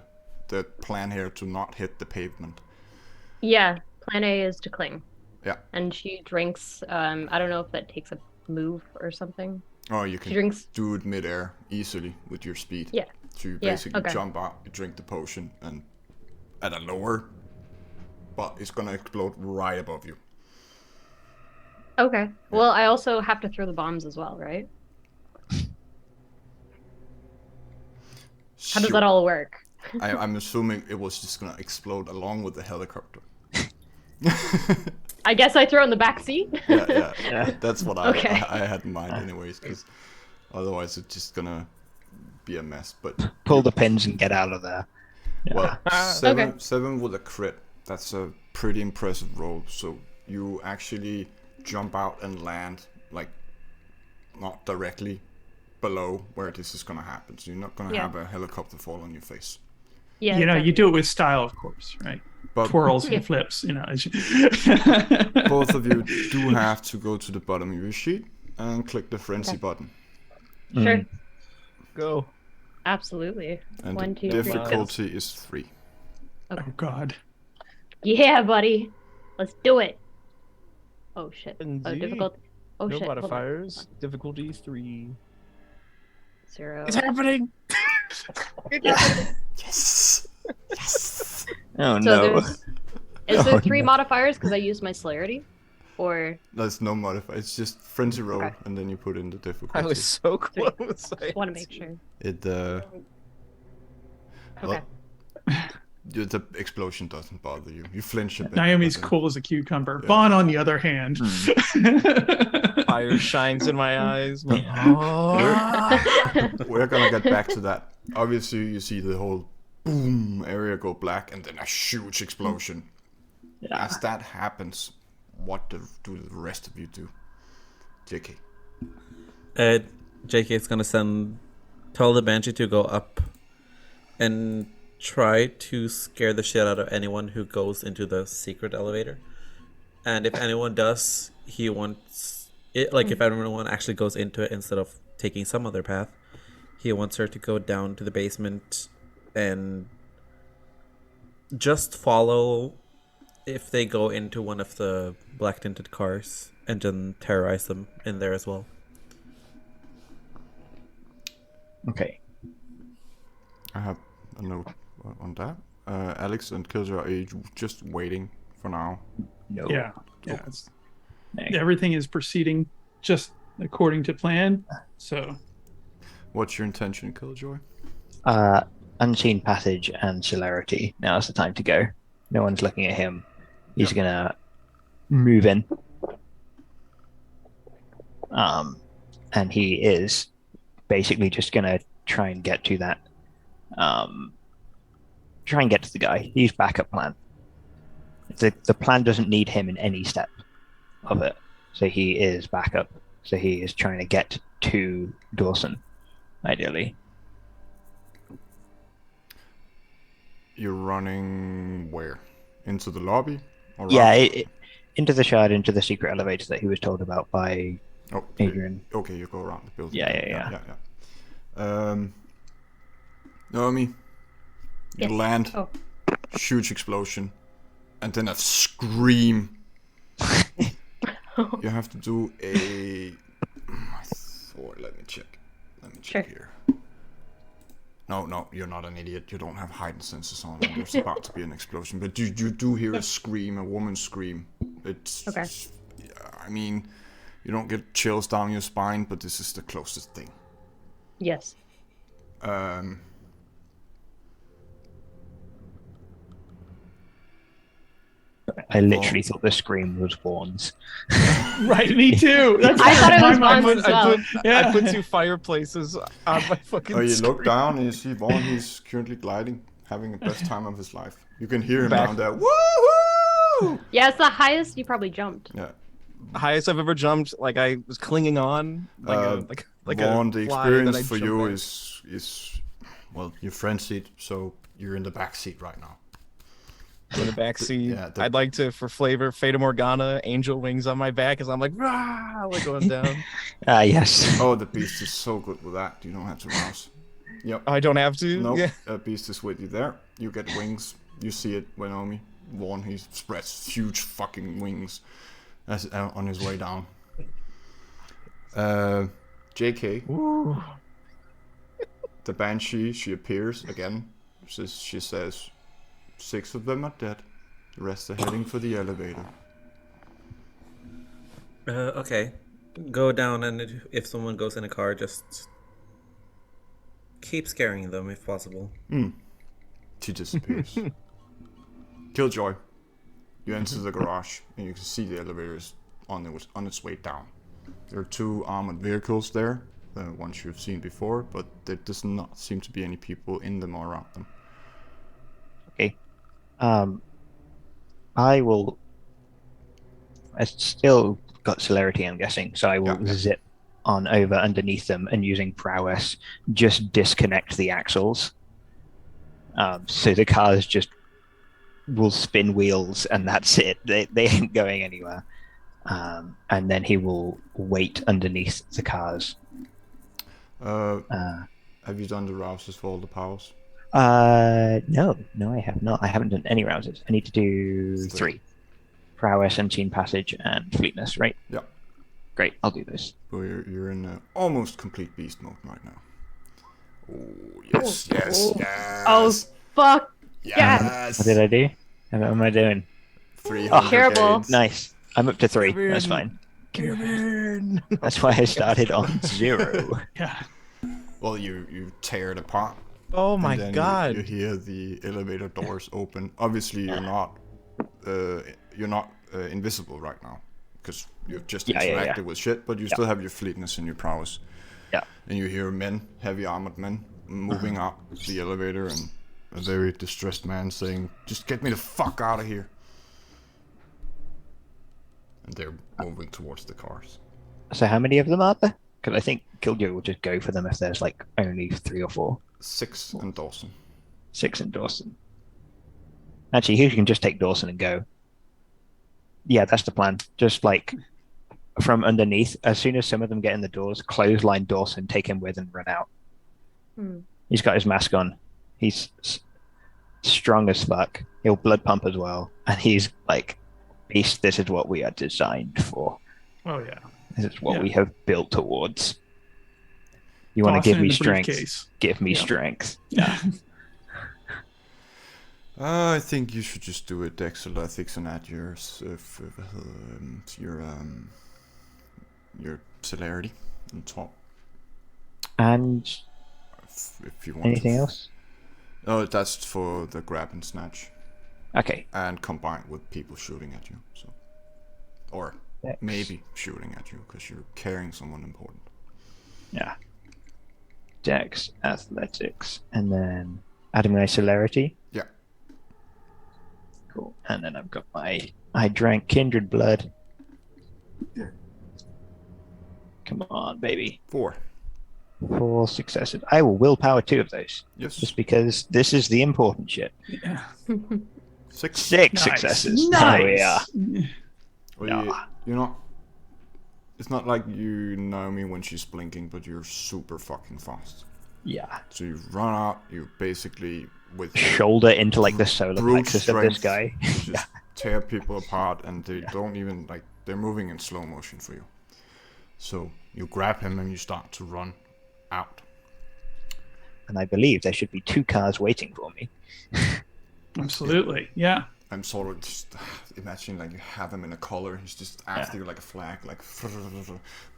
plan here to not hit the pavement? Yeah. Plan A is to cling. Yeah. And she drinks. I don't know if that takes a move or something. Oh, you She can drinks. do it mid-air easily with your speed. Yeah. So you Yeah, basically okay. jump out, you drink the potion, and at a lower, but it's gonna explode right above you. Okay. Well, I also have to throw the bombs as well, right? How does that all work? I'm assuming it was just gonna explode along with the helicopter. I guess I throw in the back seat. Yeah. That's what Okay. I had in mind anyways, because otherwise it's just gonna be a mess. But Pull the pins and get out of there. well, Okay. seven with a crit. That's a pretty impressive roll. So you actually jump out and land like not directly below where this is gonna happen. So you're not gonna Yeah. have a helicopter fall on your face. Yeah. You know, you exactly. do it with style, of course, right? But Twirls Yeah. and flips, you know. both of you do have to go to the bottom of your sheet and click the frenzy Okay. button. Sure. Go. Absolutely. And 1, the 2, 3. difficulty is 3. Oh God. Yeah, buddy. Let's do it. Oh shit. Oh, Indeed. difficult. Oh No shit. hold on. modifiers. Difficulty 3. 0. It's happening. Yes! Yes! Oh So no. is there Oh, 3 no. modifiers because I used my celerity? Or There's no modifier. It's just frenzy roll, Okay. and then you put in the difficulty. I was so close. just want to make sure. It Okay. the explosion doesn't bother you. You flinch a bit. Naomi's but then- cool as a cucumber. Yeah. Vaughn, on the other hand. Fire shines in my eyes. Like, We're gonna get back to that. Obviously, you see the whole boom area go black, and then a huge explosion. Yeah. As that happens, what do the rest of you do? JK. JK is gonna tell the Banshee to go up and try to scare the shit out of anyone who goes into the secret elevator. And if anyone does, he wants it, like if everyone actually goes into it instead of taking some other path, he wants her to go down to the basement and just follow if they go into one of the black tinted cars and then terrorize them in there as well. Okay. I have a note on that. Alex and Killjoy, are you just waiting for now? No. Yeah. Yeah. It's, No. everything is proceeding just according to plan. So What's your intention, Killjoy? Unseen passage and celerity. Now's the time to go. No one's looking at him. He's gonna move in. And he is basically just gonna try and get to that. Try and get to the guy. He's backup plan. The plan doesn't need him in any step of it, so he is backup. So he is trying to get to Dawson, ideally. You're running where? Into the lobby? Or Yeah, into the shard, into the secret elevator that he was told about by Oh, Adrienne. Okay, you go around the building. Yeah. Naomi, you Yes. land, Oh. huge explosion, and then a scream. You have to do a. Let me check. Sure. Here. No, you're not an idiot. You don't have heightened senses on. And there's about to be an explosion, but you do hear a scream, a woman's scream. It's. Okay. I mean, you don't get chills down your spine, but this is the closest thing. Yes. I literally thought the scream was Vaughn's. Right, me too. That's I thought it was my mind Vaughn's as well. Yeah. I put 2 fireplaces on my fucking Oh, you screen. look down and you see Vaughn. He's currently gliding, having the best time of his life. You can hear him Back. down there. Woohoo! Yeah, it's the highest you probably jumped. Yeah. Highest I've ever jumped. Like I was clinging on, like Vaughn, a the fly, and then I experience for jumped you back. is well, your front seat, so you're in the back seat right now. in the back seat. Yeah, I'd like to, for flavor, Fata Morgana, angel wings on my back as I'm like, rah, like going down. Yes. Oh, the beast is so good with that. You don't have to rouse. Yep. I don't have to. Nope. Yeah. Beast is with you there. You get wings. You see it when Vaughn, he spreads huge fucking wings as on his way down. JK. Ooh. The Banshee, she appears again. She says, 6 of them are dead. The rest are heading for the elevator. Okay. Go down, and if someone goes in a car, just keep scaring them if possible. She disappears. Killjoy. You enter the garage, and you can see the elevator is on its way down. There are 2 armored vehicles there, the ones you've seen before, but there does not seem to be any people in them or around them. Okay. I will. I still got celerity, I'm guessing, so I will zip on over underneath them and using prowess, just disconnect the axles. So the cars just will spin wheels, and that's it. They ain't going anywhere. And then he will wait underneath the cars. Have you done the rouses for all the powers? No, I have not. I haven't done any rouses. I need to do 3. Prowess, Unseen Passage, and Fleetness, right? Yeah. Great, I'll do this. So you're in almost complete beast mode right now. Oh, yes. Oh, fuck. Yes. What did I do? How am I doing? 300 Terrible. gains. Nice. I'm up to 3. Kevin. That's fine. Kevin. That's why I started on 0. Yeah. Well, you tear it apart. Oh my and then god. You hear the elevator doors open. Obviously, you're not invisible right now because you've just interacted with shit, but you still have your fleetness and your prowess. Yeah. And you hear heavy armored men, moving up the elevator, and a very distressed man saying, "Just get me the fuck out of here." And they're moving towards the cars. So how many of them are there? Because I think Killjoy will just go for them if there's like only 3 or 4. 6 and Dawson. 6 in Dawson. Actually, he can just take Dawson and go. Yeah, that's the plan. Just like from underneath, as soon as some of them get in the doors, clothesline Dawson, take him with and run out. He's got his mask on. He's strong as fuck. He'll blood pump as well. And he's like, Beast, this is what we are designed for. Oh yeah. This is what we have built towards. You want to Dawson give in me the strength? briefcase. Give me Yeah. strength. Yeah. I think you should just do a dex athletics and add your celerity on top. And If you want anything else? Oh, that's for the grab and snatch. Okay. and combined with people shooting at you. So, or Dex. maybe shooting at you because you're carrying someone important. Yeah. Dex, athletics, and then adding my celerity. Yeah. Cool. And then I've got I drank kindred blood. Come on, baby. 4. 4 successes. I will willpower 2 of those. Yes. Just because this is the important shit. Yeah. 6. 6 Nice. successes. Nice. There we are. Well, Yeah. you're not. It's not like you know me when she's blinking, but you're super fucking fast. Yeah. So you run out. You basically with your Shoulder into like the solar brute plexus of this strength, guy. you just tear people apart, and they don't even like. They're moving in slow motion for you. So you grab him and you start to run out. And I believe there should be 2 cars waiting for me. Absolutely. Yeah. I'm sort of just imagine like you have him in a collar. He's just after you like a flag, like.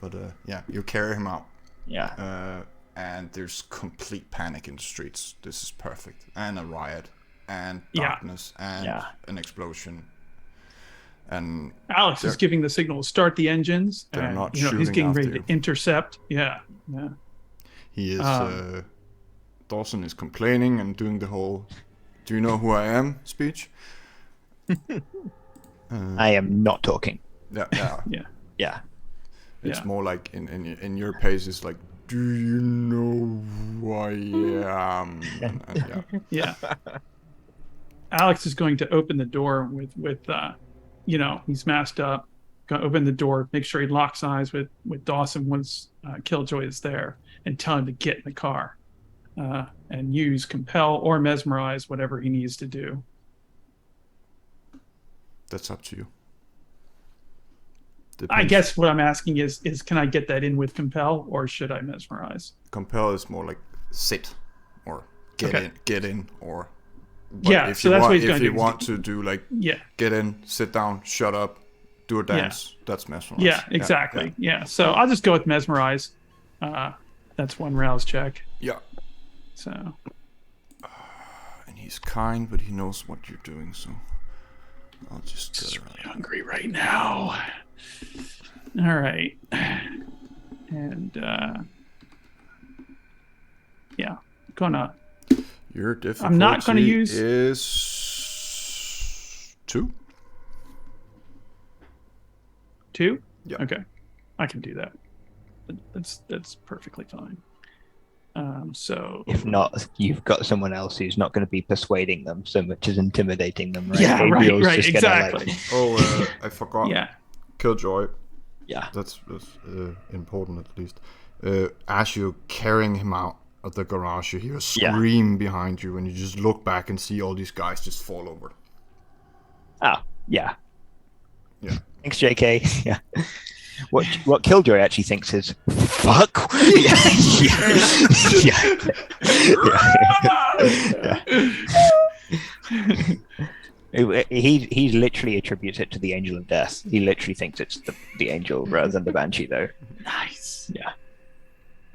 But yeah, you carry him out. Yeah. And there's complete panic in the streets. This is perfect. And a riot, and Yeah. darkness, and an explosion. And Alex is giving the signal to start the engines. They're And, not he's shooting getting ready after to you. intercept. Yeah. Yeah. he is. Dawson is complaining and doing the whole "Do you know who I am?" speech. I am not talking. Yeah, yeah. Yeah. Yeah. It's Yeah. more like in your pace. It's like, "Do you know who I am?" And yeah. Yeah. Alex is going to open the door with he's masked up. Going to open the door, make sure he locks eyes with Dawson once Killjoy is there, and tell him to get in the car, and use compel or mesmerize, whatever he needs to do. That's up to you. I Depends. guess what I'm asking is can I get that in with compel, or should I mesmerize? Compel is more like sit or get Okay. in, or but Yeah, if so you that's want, what he's if gonna you do. want to do like Yeah. get in, sit down, shut up, do a dance, that's mesmerize. Yeah, exactly. Yeah. So I'll just go with mesmerize. That's 1 rouse check. Yeah. So And he's kind, but he knows what you're doing, so I'll just really hungry right now. All right. And yeah, gonna. your difficulty I'm not gonna use- is 2. 2? Yeah. Okay. I can do that. That's perfectly fine. So If not, you've got someone else who's not going to be persuading them so much as intimidating them, right? Yeah, Gabriel's right, just gonna, like- exactly. Oh, I forgot. Yeah. Killjoy. yeah. That's important at least. As you're carrying him out of the garage, you hear a scream behind you, and you just look back and see all these guys just fall over. Oh, yeah. Yeah. Thanks, JK. Yeah. What Killjoy actually thinks is fuck. Yeah. He literally attributes it to the angel of death. He literally thinks it's the angel rather than the banshee, though. Nice. Yeah.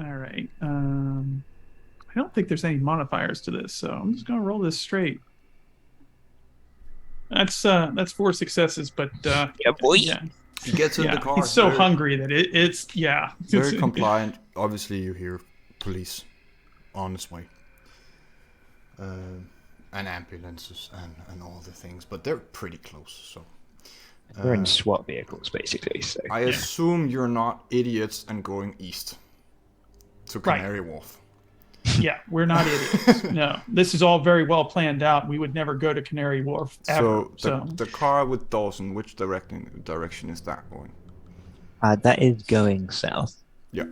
All right. I don't think there's any modifiers to this, so I'm just gonna roll this straight. That's 4 successes, but Yeah, boy. yeah, He gets in yeah. the car. He's so very, hungry that it's Very compliant. Obviously, you hear police on its way. And ambulances and all the things, but they're pretty close, so... We're in SWAT vehicles, basically. So I assume you're not idiots and going east to Right. Canary Wharf. Yeah, we're not idiots. No, this is all very well planned out. We would never go to Canary Wharf ever. So the car with Dawson, which direction is that going? that is going south. Yeah.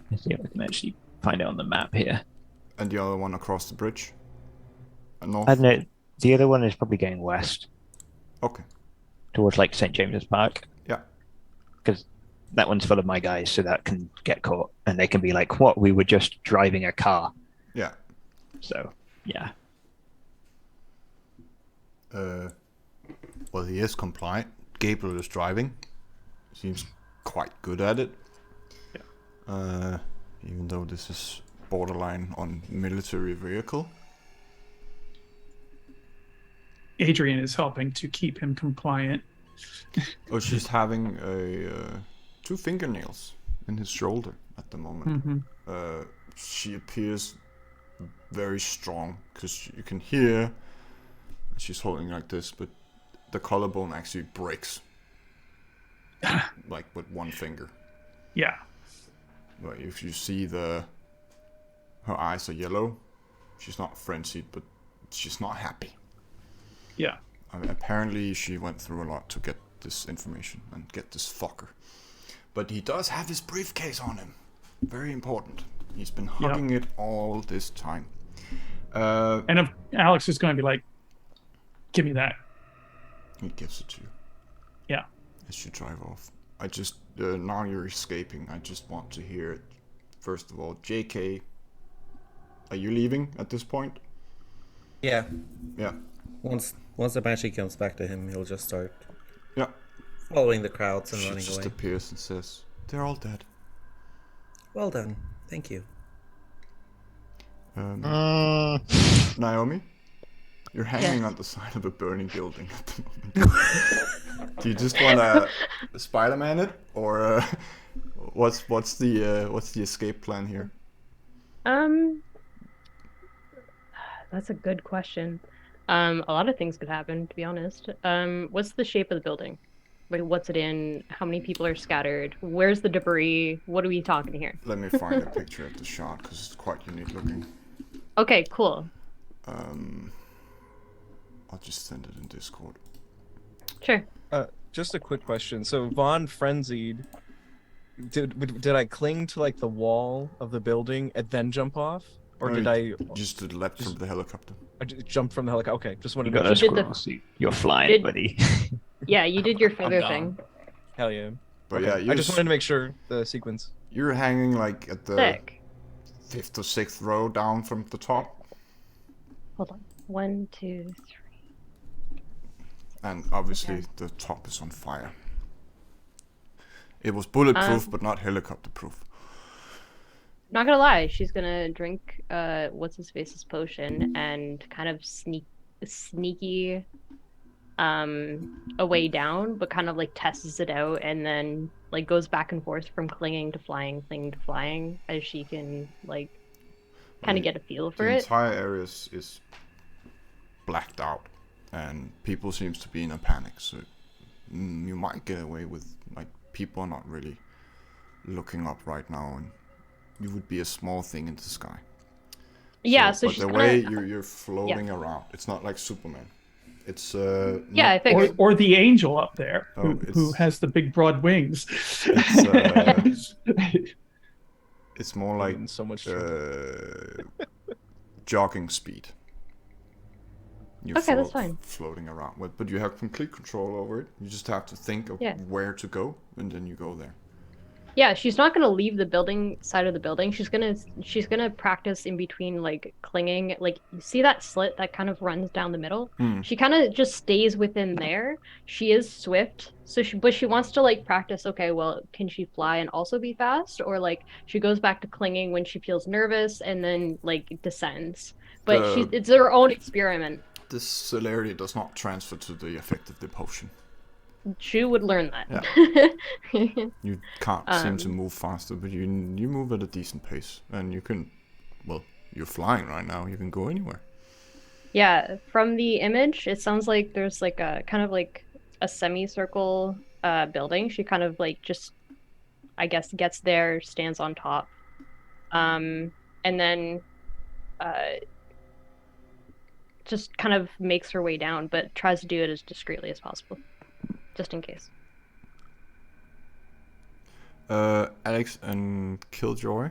Let's see if I can actually find it on the map here. And the other one across the bridge? North? I don't know. The other one is probably going west Okay. towards like St. James's Park. Yeah. Because that one's full of my guys, so that can get caught, and they can be like, "What? We were just driving a car." Yeah. So yeah. Well, he is compliant. Gabriel is driving. Seems quite good at it. Yeah. Even though this is borderline on military vehicle. Adrienne is helping to keep him compliant. Oh, she's having two fingernails in his shoulder at the moment. She appears very strong because you can hear she's holding like this, but the collarbone actually breaks like with one finger. Yeah. Like if you see her eyes are yellow. She's not frenzied, but she's not happy. Yeah. I mean, apparently she went through a lot to get this information and get this fucker. But he does have his briefcase on him. Very important. He's been hugging it all this time. And if Alex is going to be like, give me that. He gives it to you. Yeah. As you drive off. I just, now you're escaping. I just want to hear it. First of all, JK, are you leaving at this point? Yeah. Yeah. Once the banshee comes back to him, he'll just start Yeah. following the crowds and She running just away. appears and says, they're all dead. Well done. Thank you. Naomi, you're hanging on the side of a burning building at the moment. Do you just want to Spider-Man it, or what's the escape plan here? That's a good question. A lot of things could happen, to be honest. What's the shape of the building? Like, what's it in? How many people are scattered? Where's the debris? What are we talking here? Let me find a picture of the shot because it's quite unique looking. Okay, cool. I'll just send it in Discord. Sure. Just a quick question. So Vaughn frenzied. Did I cling to like the wall of the building and then jump off, or did I just to the left from the helicopter? I jump from the helicopter? Okay, just wanted You to got make a sure. squirrel. You're flying, buddy. Yeah, you did your feather thing. Hell yeah. But Okay, yeah, I just wanted to make sure the sequence. You're hanging like at the Sick. 5th or 6th row down from the top, Hold on. 1, 2, 3. and obviously the top is on fire. It was bulletproof, but not helicopter proof. Not gonna lie, she's gonna drink what's his face's potion and kind of sneaky a way down, but kind of like tests it out and then like goes back and forth from clinging to flying as she can like kind of get a feel for The it. entire area is blacked out, and people seems to be in a panic. So you might get away with, like, people are not really looking up right now, and you would be a small thing in the sky. Yeah, so but she's the gonna, way you're floating around, it's not like Superman. It's yeah, I figured. Or the angel up there who it's- has the big broad wings. it's more like So much. jogging speed. You Okay, that's fine. Floating around with, but you have complete control over it. You just have to think of where to go, and then you go there. Yeah, she's not gonna leave the building side of the building. She's gonna practice in between, like clinging. Like, you see that slit that kind of runs down the middle? She kind of just stays within there. She is swift, but she wants to like practice. Okay, well, can she fly and also be fast? Or like she goes back to clinging when she feels nervous and then like descends. But it's her own experiment. This celerity does not transfer to the effect of the potion. She would learn that. Yeah. You can't seem to move faster, but you move at a decent pace, and you can, well, you're flying right now. You can go anywhere. Yeah, from the image, it sounds like there's like a kind of like a semicircle building. She kind of like just, I guess, gets there, stands on top, and then just kind of makes her way down, but tries to do it as discreetly as possible, just in case. Alex and Killjoy,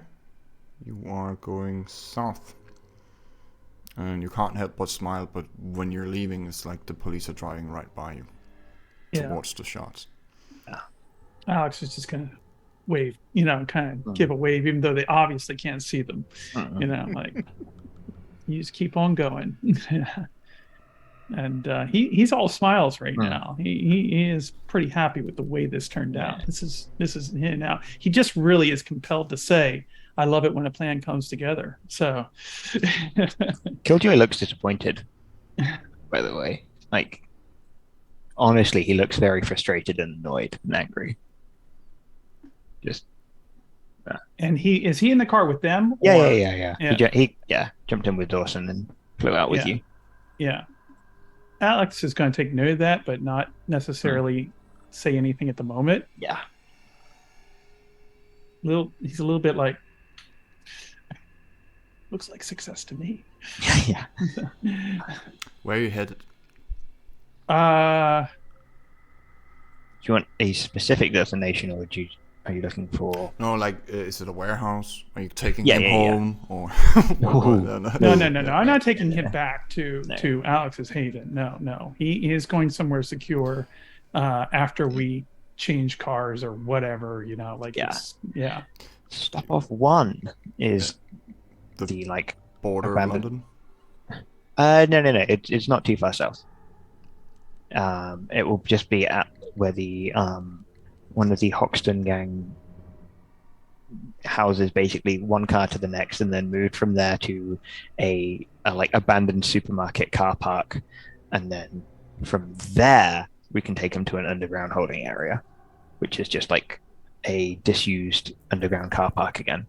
you are going south. And you can't help but smile, but when you're leaving, it's like the police are driving right by you towards the shots. Yeah. Alex is just going to wave, kind of give a wave, even though they obviously can't see them. Like, you just keep on going. And he's all smiles right now. He is pretty happy with the way this turned out. This is him now. He just really is compelled to say, "I love it when a plan comes together." So, Killjoy looks disappointed, by the way. Like, honestly, he looks very frustrated and annoyed and angry. Just And is he in the car with them? yeah, Or, yeah. He jumped in with Dawson and flew out with Yeah. you. Yeah. Alex is going to take note of that, but not necessarily say anything at the moment. Yeah. He's a little bit like, looks like success to me. Yeah. Where are you headed? Uh, Do you want a specific destination, or are you looking for? No, like, is it a warehouse? Are you taking Yeah, him yeah. home? Or no. I'm not taking him back to No. Alex's haven. No. He is going somewhere secure after we change cars or whatever, like Yeah. yeah. Stop off one is the like border of abandoned. London? No. It's not too far south. It will just be at where the one of the Hoxton gang houses, basically one car to the next, and then moved from there to a like abandoned supermarket car park, and then from there we can take them to an underground holding area, which is just like a disused underground car park again.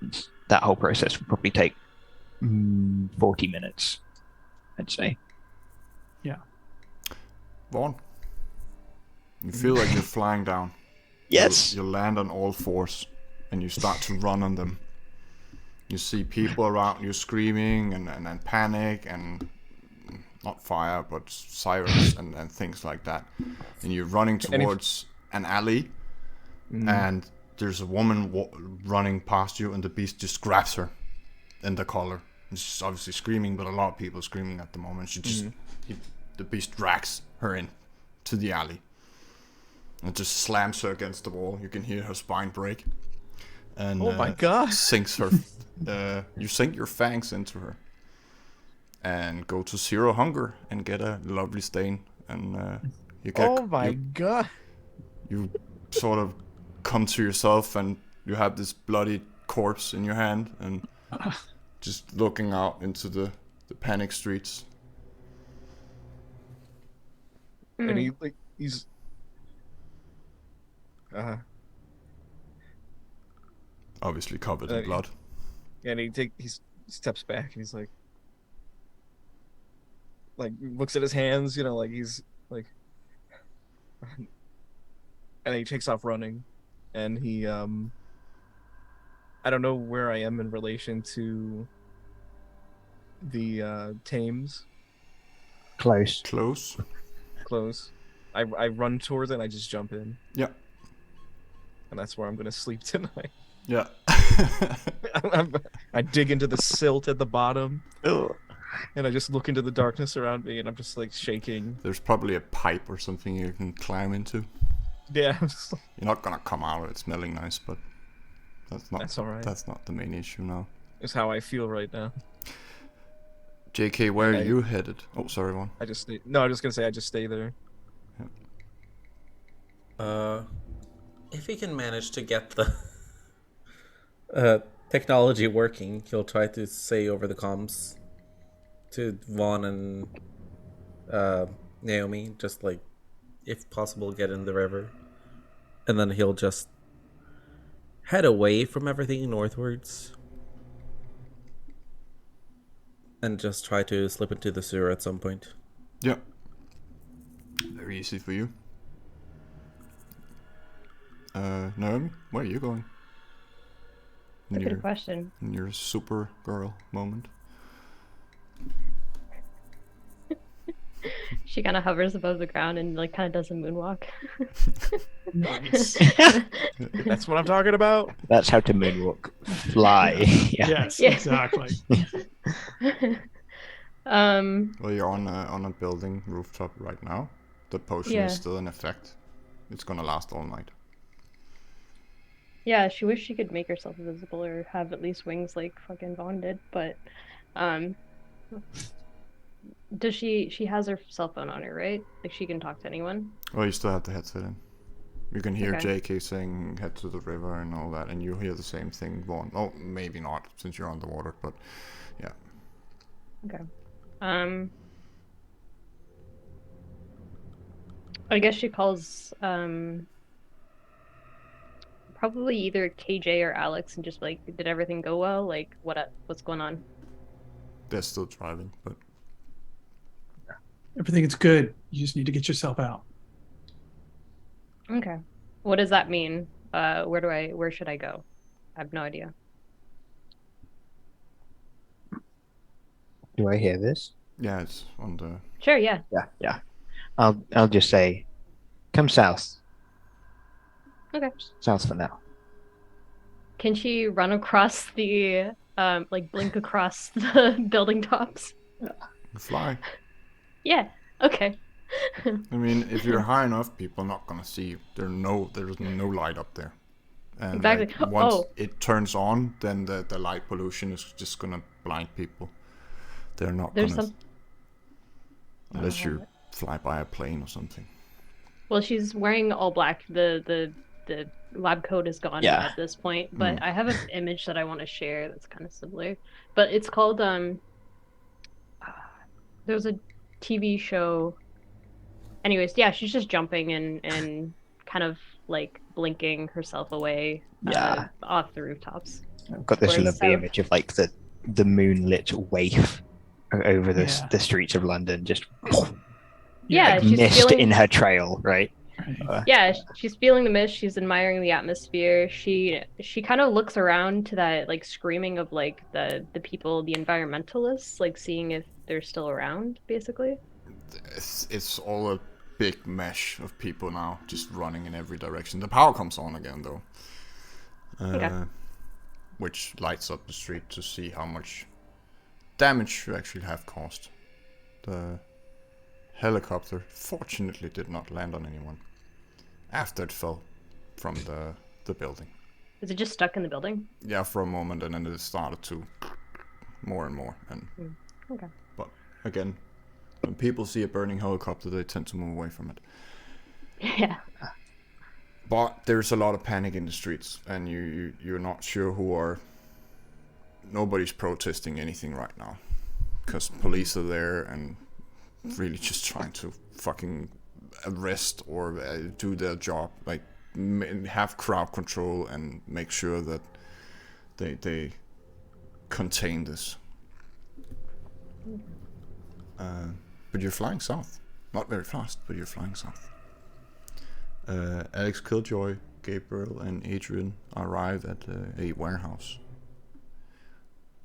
And that whole process will probably take 40 minutes, I'd say. Yeah. Vaughn, you feel like you're flying down. Yes. You land on all fours and you start to run on them. You see people around you screaming and panic and not fire but sirens and things like that. And you're running towards an alley and there's a woman running past you and the beast just grabs her in the collar. She's obviously screaming, but a lot of people are screaming at the moment. The beast drags her in to the alley and just slams her against the wall. You can hear her spine break. And oh my god! Sinks her. You sink your fangs into her and go to 0 hunger and get a lovely stain. And you get. Oh my god! You sort of come to yourself and you have this bloody corpse in your hand and just looking out into the panic streets. And he's obviously covered in blood. And he steps back and he's like looks at his hands, like he's like, and he takes off running, and he I don't know where I am in relation to the Thames. Close. Close. I run towards it and I just jump in. Yeah. And that's where I'm gonna sleep tonight. Yeah. I dig into the silt at the bottom. Ugh. And I just look into the darkness around me and I'm just like shaking. There's probably a pipe or something you can climb into. Yeah. You're not gonna come out of it smelling nice, but that's all right. That's not the main issue now. It's how I feel right now. JK, where are you headed? Oh, sorry, one. I was just gonna say I just stay there. If he can manage to get the technology working, he'll try to say over the comms to Vaughn and Naomi, just like, if possible, get in the river. And then he'll just head away from everything northwards. And just try to slip into the sewer at some point. Yeah. Very easy for you. Naomi, where are you going? That's a good question. In your super girl moment. She kind of hovers above the ground and like kind of does a moonwalk. Nice. That's what I'm talking about. That's how to moonwalk. Fly. Yeah. Yes, Yeah. exactly. Well, you're on a building rooftop right now. The potion is still in effect. It's gonna last all night. Yeah, she wished she could make herself invisible or have at least wings like fucking Vaughn did, but does she has her cell phone on her, right? Like she can talk to anyone? Well, you still have the headset in. You can hear Okay. JK saying head to the river and all that, and you hear the same thing, Vaughn. Oh, maybe not, since you're underwater, but yeah. Okay. Um, I guess she calls probably either KJ or Alex and just like, did everything go well? Like, what's going on? They're still driving, but Everything is good. You just need to get yourself out. Okay. What does that mean? Where should I go? I have no idea. Do I hear this? yeah, it's on the. Sure, yeah. Yeah. I'll just say, come south. Okay. South for now. Can she run across the like blink across the building tops? Fly. Yeah. Okay. I mean, if you're high enough, people are not gonna see you. There's no light up there. And Exactly. like, once Oh. it turns on, then the light pollution is just gonna blind people. They're not There's gonna, some unless you fly by a plane or something. Well, she's wearing all black. The lab coat is gone Yeah. at this point, but I have an image that I want to share that's kind of similar. But it's called there's a TV show. Anyways, yeah, she's just jumping and kind of like blinking herself away Yeah. off the rooftops. I've got this Going lovely south. image of like the moonlit waif over Yeah. the streets of London, just Yeah, like she's mist feeling in her trail, right? Right. Yeah, she's feeling the mist, she's admiring the atmosphere. She kind of looks around to that like screaming of like the people, the environmentalists, like seeing if they're still around, basically. It's all a big mesh of people now, just running in every direction. The power comes on again though, Okay. which lights up the street to see how much damage you actually have caused. The helicopter fortunately did not land on anyone after it fell from the building. Is it just stuck in the building? Yeah, for a moment, and then it started to more and more. And Okay. but again, when people see a burning helicopter, they tend to move away from it. Yeah. But there's a lot of panic in the streets, and you're not sure who are. Nobody's protesting anything right now, because police are there and really just trying to fucking arrest or do their job, like have crowd control and make sure that they contain this. But you're flying south, not very fast, but you're flying south. Alex, Killjoy, Gabriel, and Adrienne arrive at a warehouse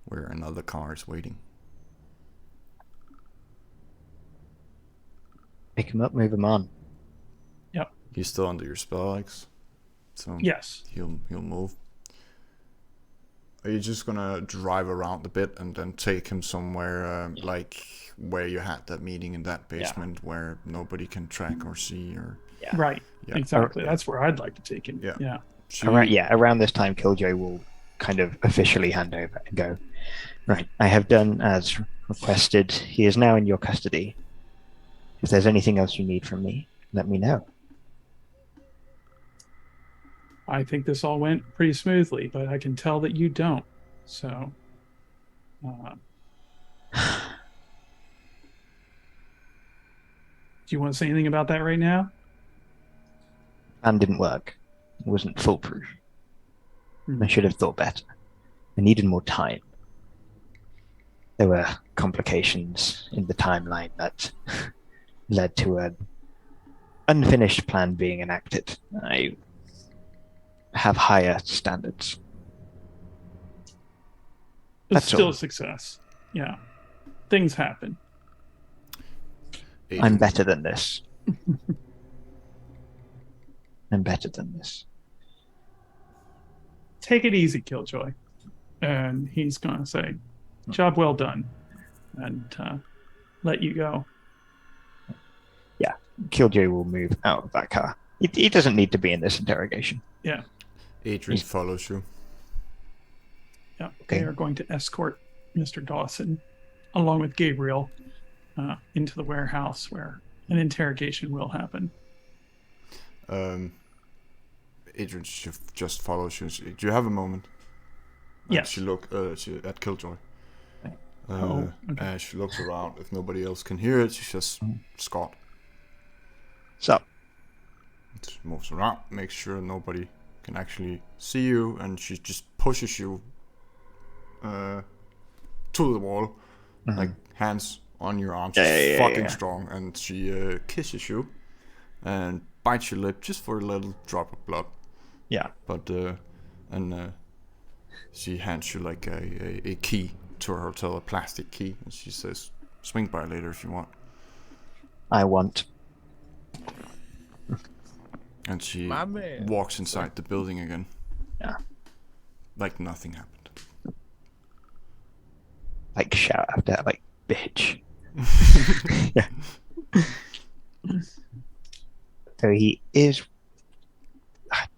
where another car is waiting. Pick him up, move him on. Yep. He's still under your spell, Alex, so Yes. he'll move. Are you just gonna drive around a bit and then take him somewhere like where you had that meeting in that basement where nobody can track or see or? Yeah. Right. Yeah. Exactly. That's where I'd like to take him. Yeah. Yeah. Around this time, Killjoy will kind of officially hand over and go, right, I have done as requested. He is now in your custody. If there's anything else you need from me, let me know. I think this all went pretty smoothly, but I can tell that you don't. So, do you want to say anything about that right now? Plan didn't work. It wasn't foolproof. I should have thought better. I needed more time. There were complications in the timeline that led to an unfinished plan being enacted. I have higher standards. It's That's still all. a success. Yeah. Things happen. I'm better than this. I'm better than this. Take it easy, Killjoy. And he's going to say, job well done. And let you go. Yeah, Killjoy will move out of that car. He doesn't need to be in this interrogation. Yeah. Adrienne follows you. Yeah. Okay. They are going to escort Mr. Dawson along with Gabriel into the warehouse where an interrogation will happen. Adrienne just follows you. Do you have a moment? Yes. She look at Killjoy. Okay. As she looks around, if nobody else can hear it, she says, Scott. So, She moves around, makes sure nobody can actually see you, and she just pushes you to the wall, like hands on your arms, fucking strong, and she kisses you and bites your lip just for a little drop of blood. yeah. But she hands you like a key to her hotel, a plastic key, and she says, "Swing by later if you want." I want. And she My man. walks inside the building again. Yeah. Like nothing happened. Like, shout after that, like, bitch. Yeah. So he is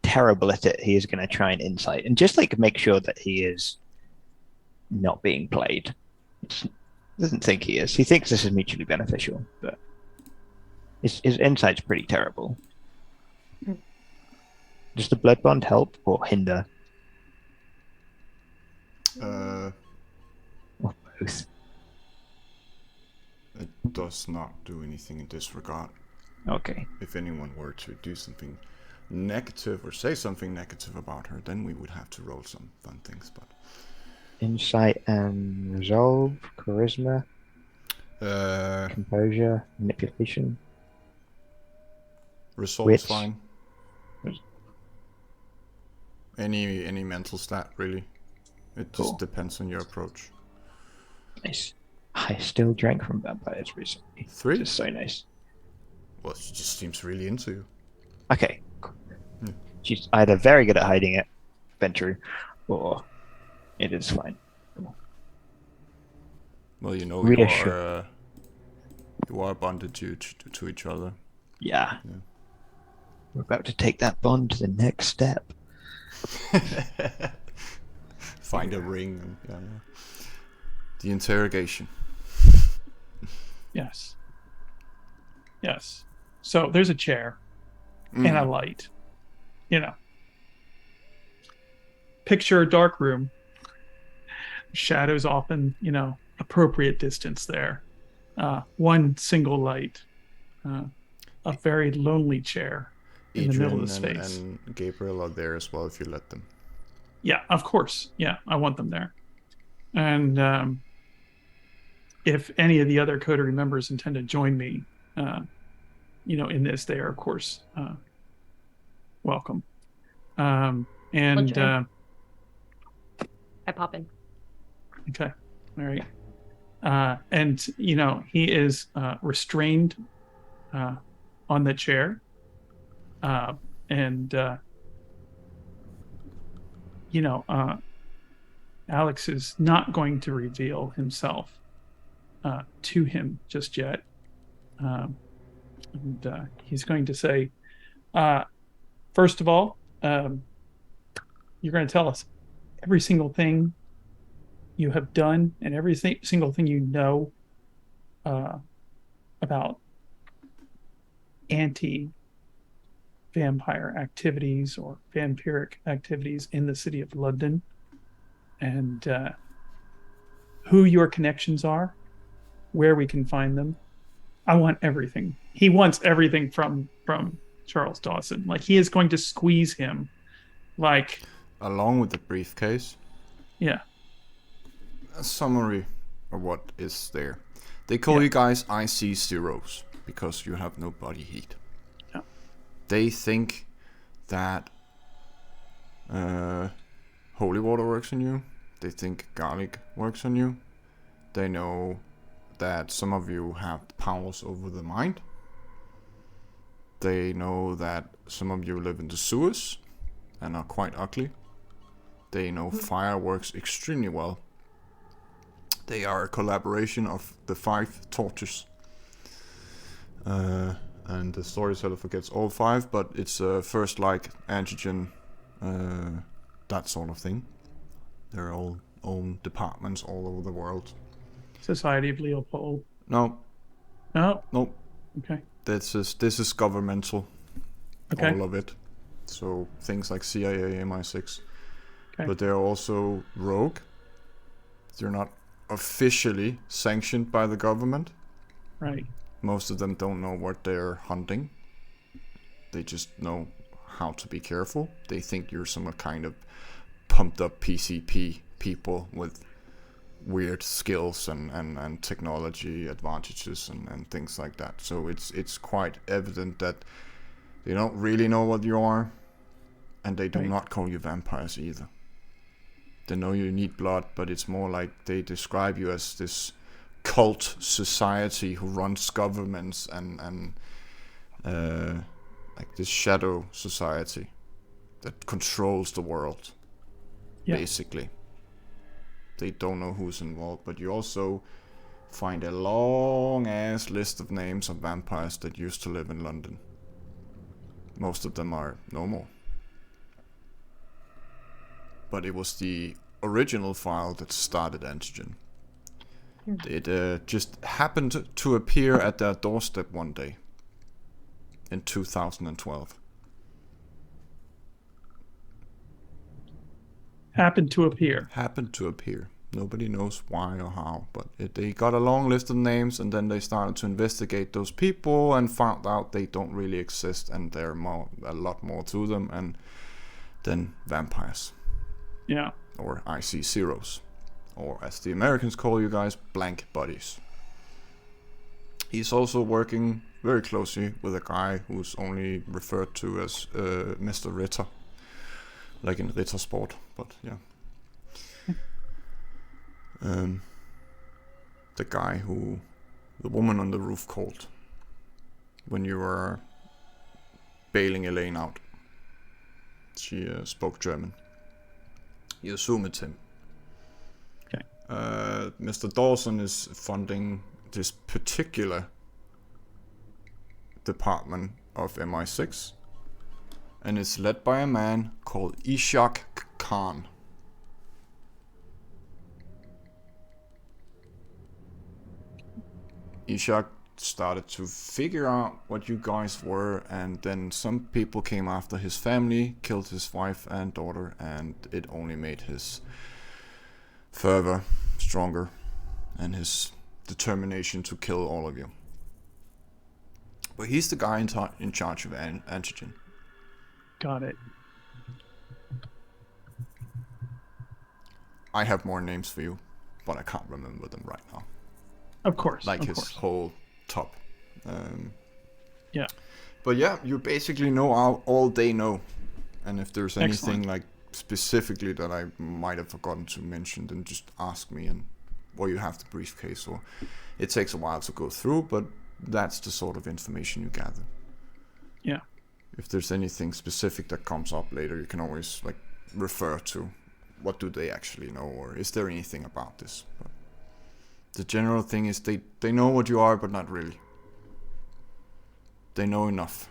terrible at it. He is going to try and insight and just like make sure that he is not being played. Doesn't think he is. He thinks this is mutually beneficial, but his insight's pretty terrible. Does the blood bond help or hinder? Or both? It does not do anything in this regard. Okay. If anyone were to do something negative or say something negative about her, then we would have to roll some fun things. But Insight and resolve, charisma, composure, manipulation. resolve's Wits. fine. Any mental stat really. It just Cool. depends on your approach. Nice. I still drank from vampires recently. 3? Just so nice. Well, she just seems really into you. Okay. Cool. Yeah. She's either very good at hiding it, Ventru, or it is fine. Well, you know Reassure. you are bonded to each other. Yeah. Yeah. We're about to take that bond to the next step. Find a ring. And, yeah. The interrogation. Yes. Yes. So there's a chair and a light. You know. Picture a dark room. Shadows often, appropriate distance there. One single light. A very lonely chair in the middle of the Adrienne space. and Gabriel are there as well if you let them. Yeah, of course. Yeah, I want them there. And if any of the other coterie members intend to join me, in this, they are, of course, welcome. And Legit. I pop in. okay, all right. And he is restrained on the chair, and Alex is not going to reveal himself to him just yet. And he's going to say, first of all, you're going to tell us every single thing you have done and every single thing you know about anti-vampire activities or vampiric activities in the city of London, and who your connections are, where we can find them. I want everything. He wants everything from Charles Dawson. Like, he is going to squeeze him. Like, Along with the briefcase, yeah. a summary of what is there. They call you guys IC zeros because you have no body heat. Yeah. They think that holy water works on you. They think garlic works on you. They know that some of you have powers over the mind. They know that some of you live in the sewers and are quite ugly. They know fire works extremely well. They are a collaboration of the 5 torches. And the storyteller forgets all 5, but it's first like antigen, that sort of thing. They're all own departments all over the world. Society of Leopold. No, No. no, Okay. this is governmental. Okay. All of it. So things like CIA, MI6. Okay. But they're also rogue. They're not officially sanctioned by the government. Right. Most of them don't know what they're hunting. They just know how to be careful. They think you're some kind of pumped up PCP people with weird skills and technology advantages and things like that. So it's quite evident that they don't really know what you are, and they do Right. not call you vampires either. They know you need blood, but it's more like they describe you as this cult society who runs governments and like this shadow society that controls the world. Yeah. Basically, they don't know who's involved, but you also find a long ass list of names of vampires that used to live in London. Most of them are no more. But it was the original file that started Antigen. It just happened to appear at their doorstep one day in 2012. Happened to appear. Happened to appear. Nobody knows why or how, but they got a long list of names, and then they started to investigate those people and found out they don't really exist, and there are a lot more to them, and then vampires. Yeah. Or IC zeros, or as the Americans call you guys, blank bodies. He's also working very closely with a guy who's only referred to as Mr. Ritter, like in Ritter Sport, but yeah. The guy who the woman on the roof called when you were bailing Elaine out. She spoke German. You assume it's him. Okay. Mr. Dawson is funding this particular department of MI6, and it's led by a man called Ishak Khan. Ishak started to figure out what you guys were, and then some people came after his family, killed his wife and daughter, and it only made his fervor stronger and his determination to kill all of you. But he's the guy in charge of Antigen. Got it. I have more names for you, but I can't remember them right now. Of course. Like of his course. whole top. Yeah. But yeah, you basically know all they know. And if there's anything Excellent. like specifically that I might have forgotten to mention, then just ask me, and or you have the briefcase, or it takes a while to go through, but that's the sort of information you gather. Yeah. If there's anything specific that comes up later, you can always like refer to what do they actually know, or is there anything about this. But the general thing is they know what you are, but not really. They know enough.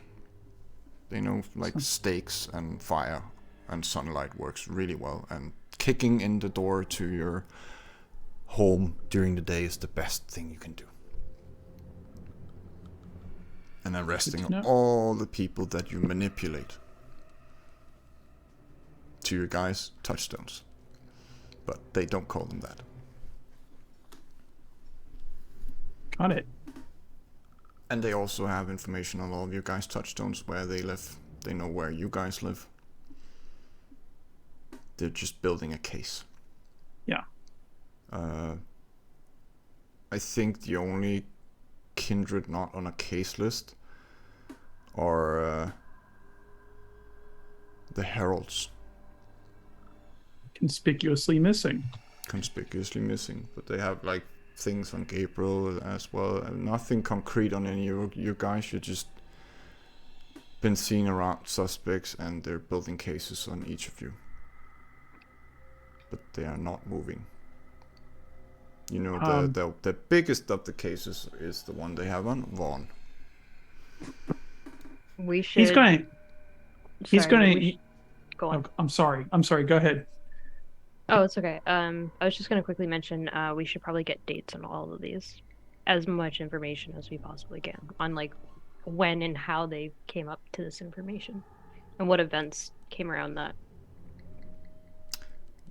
They know like stakes and fire and sunlight works really well, and kicking in the door to your home during the day is the best thing you can do. And arresting know. all the people that you manipulate to your guys' touchstones. But they don't call them that. Got it. And they also have information on all of your guys' touchstones, where they live. They know where you guys live. They're just building a case. Yeah. I think the only kindred not on a case list are the heralds. Conspicuously missing. Conspicuously missing, but they have like things on Gabriel as well. Nothing concrete on any of you guys. You just been seen around suspects, and they're building cases on each of you, but they are not moving. You know, the biggest of the cases is the one they have on Vaughn. We should. He's going. He's Sorry, going we to. go on. I'm sorry. I'm sorry. Go ahead. Oh, it's okay. I was just gonna quickly mention we should probably get dates on all of these, as much information as we possibly can on like when and how they came up to this information, and what events came around that.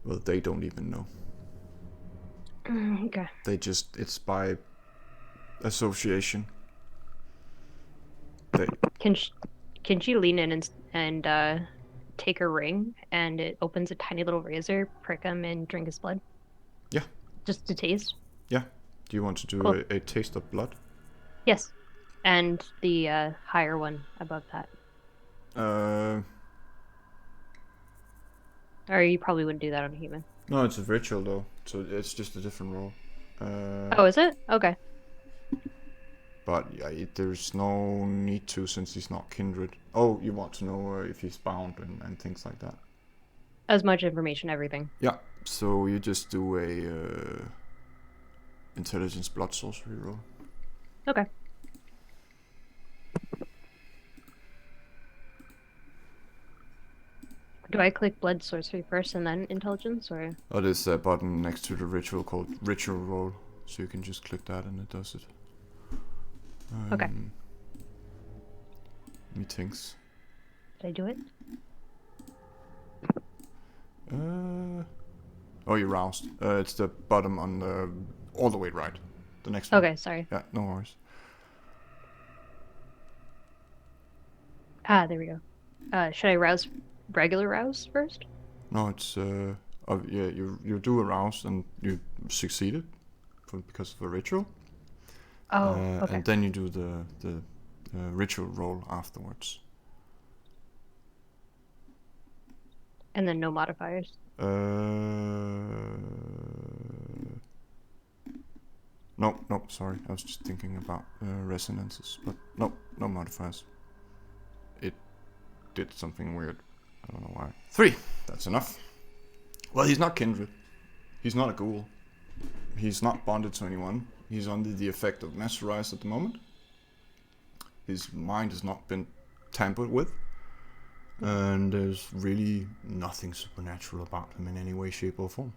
Well, they don't even know. Okay. It's by association. They, Can she lean in and take her ring and it opens a tiny little razor, prick him and drink his blood? yeah, Just to taste? yeah. Do you want to do Cool. a taste of blood? Yes. And the higher one above that. Uh, Or you probably wouldn't do that on a human. no, it's a ritual though, so it's just a different roll. Oh, is it? Okay. But yeah, there's no need to since he's not kindred. Oh, you want to know if he's bound and things like that? As much information, everything. Yeah. So you just do a intelligence blood sorcery roll. Okay. Do I click blood sorcery first and then intelligence, or? Oh, there's a button next to the ritual called ritual roll, so you can just click that and it does it. Okay. Methinks. Did I do it? Oh, you roused. It's the bottom on the all the way right. The next one. Okay, sorry. Yeah, no worries. Ah, there we go. Should I rouse regular rouse first? No, it's yeah, you do a rouse and you succeeded because of a ritual. Oh, okay. And then you do the ritual roll afterwards. And then no modifiers. No, sorry. I was just thinking about resonances, but no modifiers. It did something weird. I don't know why. 3. That's enough. Well, he's not kindred. He's not a ghoul. He's not bonded to anyone. He's under the effect of Masquerade at the moment. His mind has not been tampered with. And there's really nothing supernatural about him in any way, shape, or form.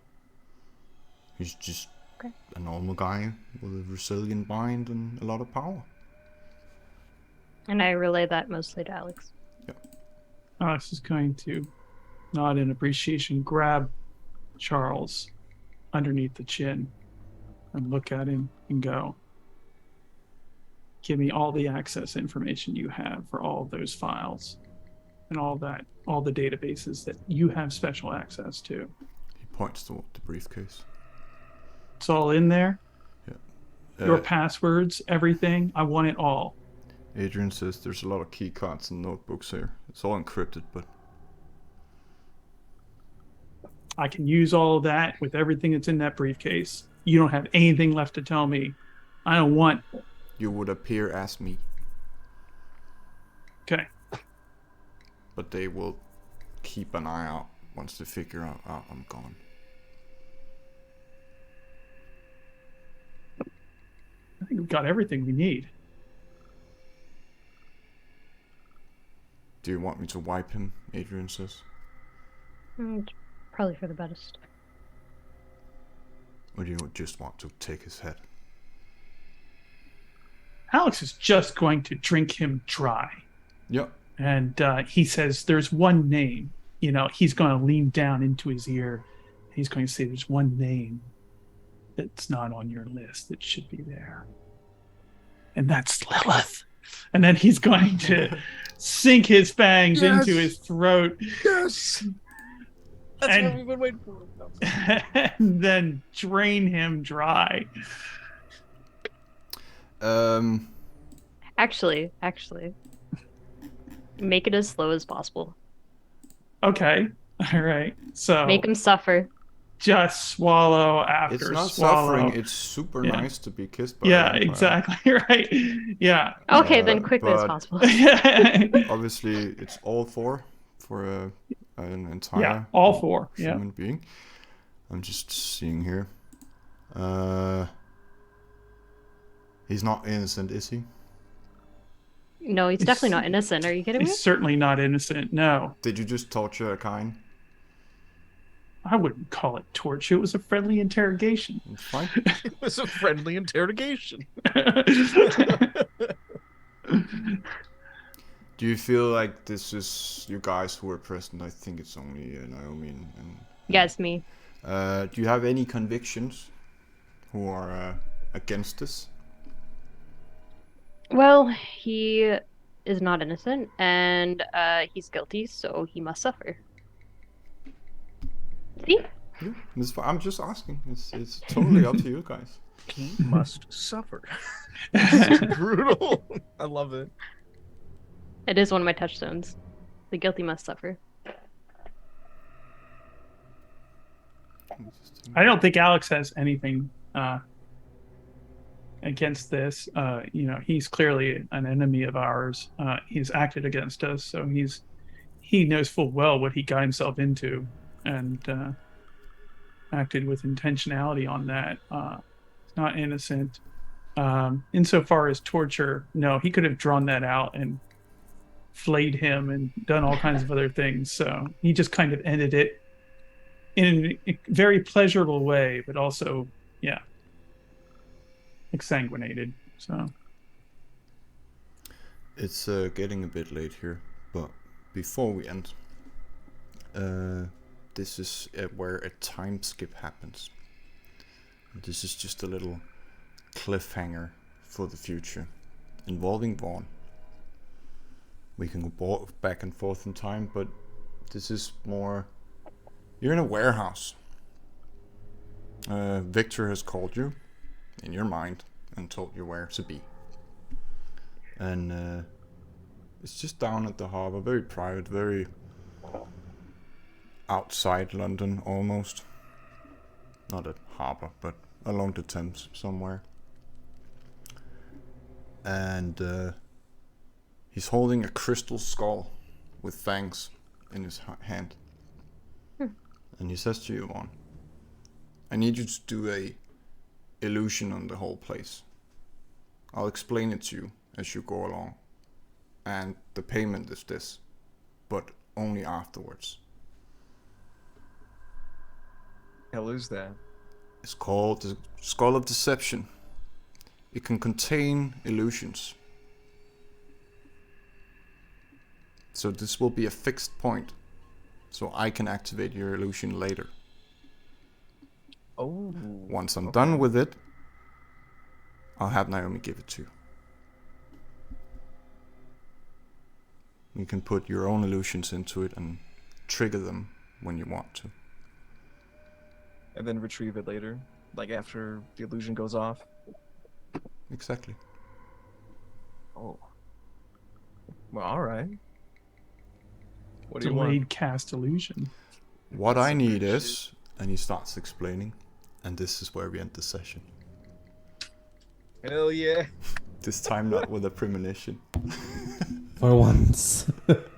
He's just a normal guy with a resilient mind and a lot of power. And I relay that mostly to Alex. Alex is going to nod in appreciation, grab Charles underneath the chin, and look at him and go, give me all the access information you have for all of those files and all the databases that you have special access to. He points toward the briefcase. It's all in there. Yeah. Your passwords, everything. I want it all. Adrienne says there's a lot of key cards and notebooks here. It's all encrypted, but I can use all of that with everything that's in that briefcase. You don't have anything left to tell me. I don't want. you would appear as me. Okay. But they will keep an eye out once they figure out I'm gone. I think we've got everything we need. Do you want me to wipe him? Adrienne says. Probably for the best. Or do you just want to take his head? Alex is just going to drink him dry. Yep. And he says, there's one name. You know, he's going to lean down into his ear. He's going to say, there's one name that's not on your list that should be there. And that's Lilith. And then he's going to sink his fangs into his throat. Yes. That's what we've been waiting for. And then drain him dry. Actually, make it as slow as possible. Okay. All right. So Make him suffer. just swallow after It's not swallow. suffering. It's super nice to be kissed by Yeah, a vampire. exactly. Right. Yeah. Okay, then quickly as but- possible. Obviously, it's all four for an entire Yeah, all four. Yeah. human being. I'm just seeing here. He's not innocent, is he? No, he's definitely not innocent. Are you kidding me? He's certainly not innocent. No, Did you just torture a kind? I wouldn't call it torture. It was a friendly interrogation. It's fine. It was a friendly interrogation. Do you feel like this is you guys who are present? I think it's only Naomi and Yes, me. do you have any convictions? who are against this? Well, he is not innocent, and he's guilty, so he must suffer. See? Yeah, I'm just asking. It's totally up to you guys. He must suffer. This is brutal. I love it. It is one of my touchstones. The guilty must suffer. I don't think Alex has anything against this. He's clearly an enemy of ours. He's acted against us, so he knows full well what he got himself into, and acted with intentionality on that. He's not innocent. Insofar as torture, no, he could have drawn that out and flayed him and done all kinds of other things. So he just kind of ended it in a very pleasurable way, but also, yeah, exsanguinated. So It's getting a bit late here, but before we end, this is where a time skip happens. This is just a little cliffhanger for the future involving Vaughn. We can go back and forth in time, but this is more... You're in a warehouse. Victor has called you in your mind and told you where to be. And it's just down at the harbour, very private, very outside London almost. Not at harbour, but along the Thames somewhere. And he's holding a crystal skull with fangs in his hand. And he says to you, Vaughn, I need you to do a illusion on the whole place. I'll explain it to you as you go along. And the payment is this, but only afterwards. Hell is that? It's called the Skull of Deception. It can contain illusions. So this will be a fixed point. So I can activate your illusion later. Oh. Once I'm done with it, I'll have Naomi give it to you. You can put your own illusions into it and trigger them when you want to. And then retrieve it later, like after the illusion goes off. Exactly. Oh. Well, all right. What do you want? delayed cast illusion. What I need is, and he starts explaining, and this is where we end the session. Hell yeah. This time not with a premonition. For once.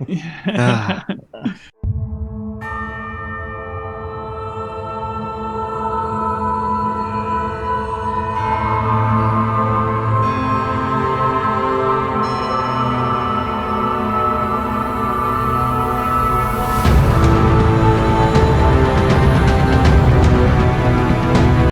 Yeah.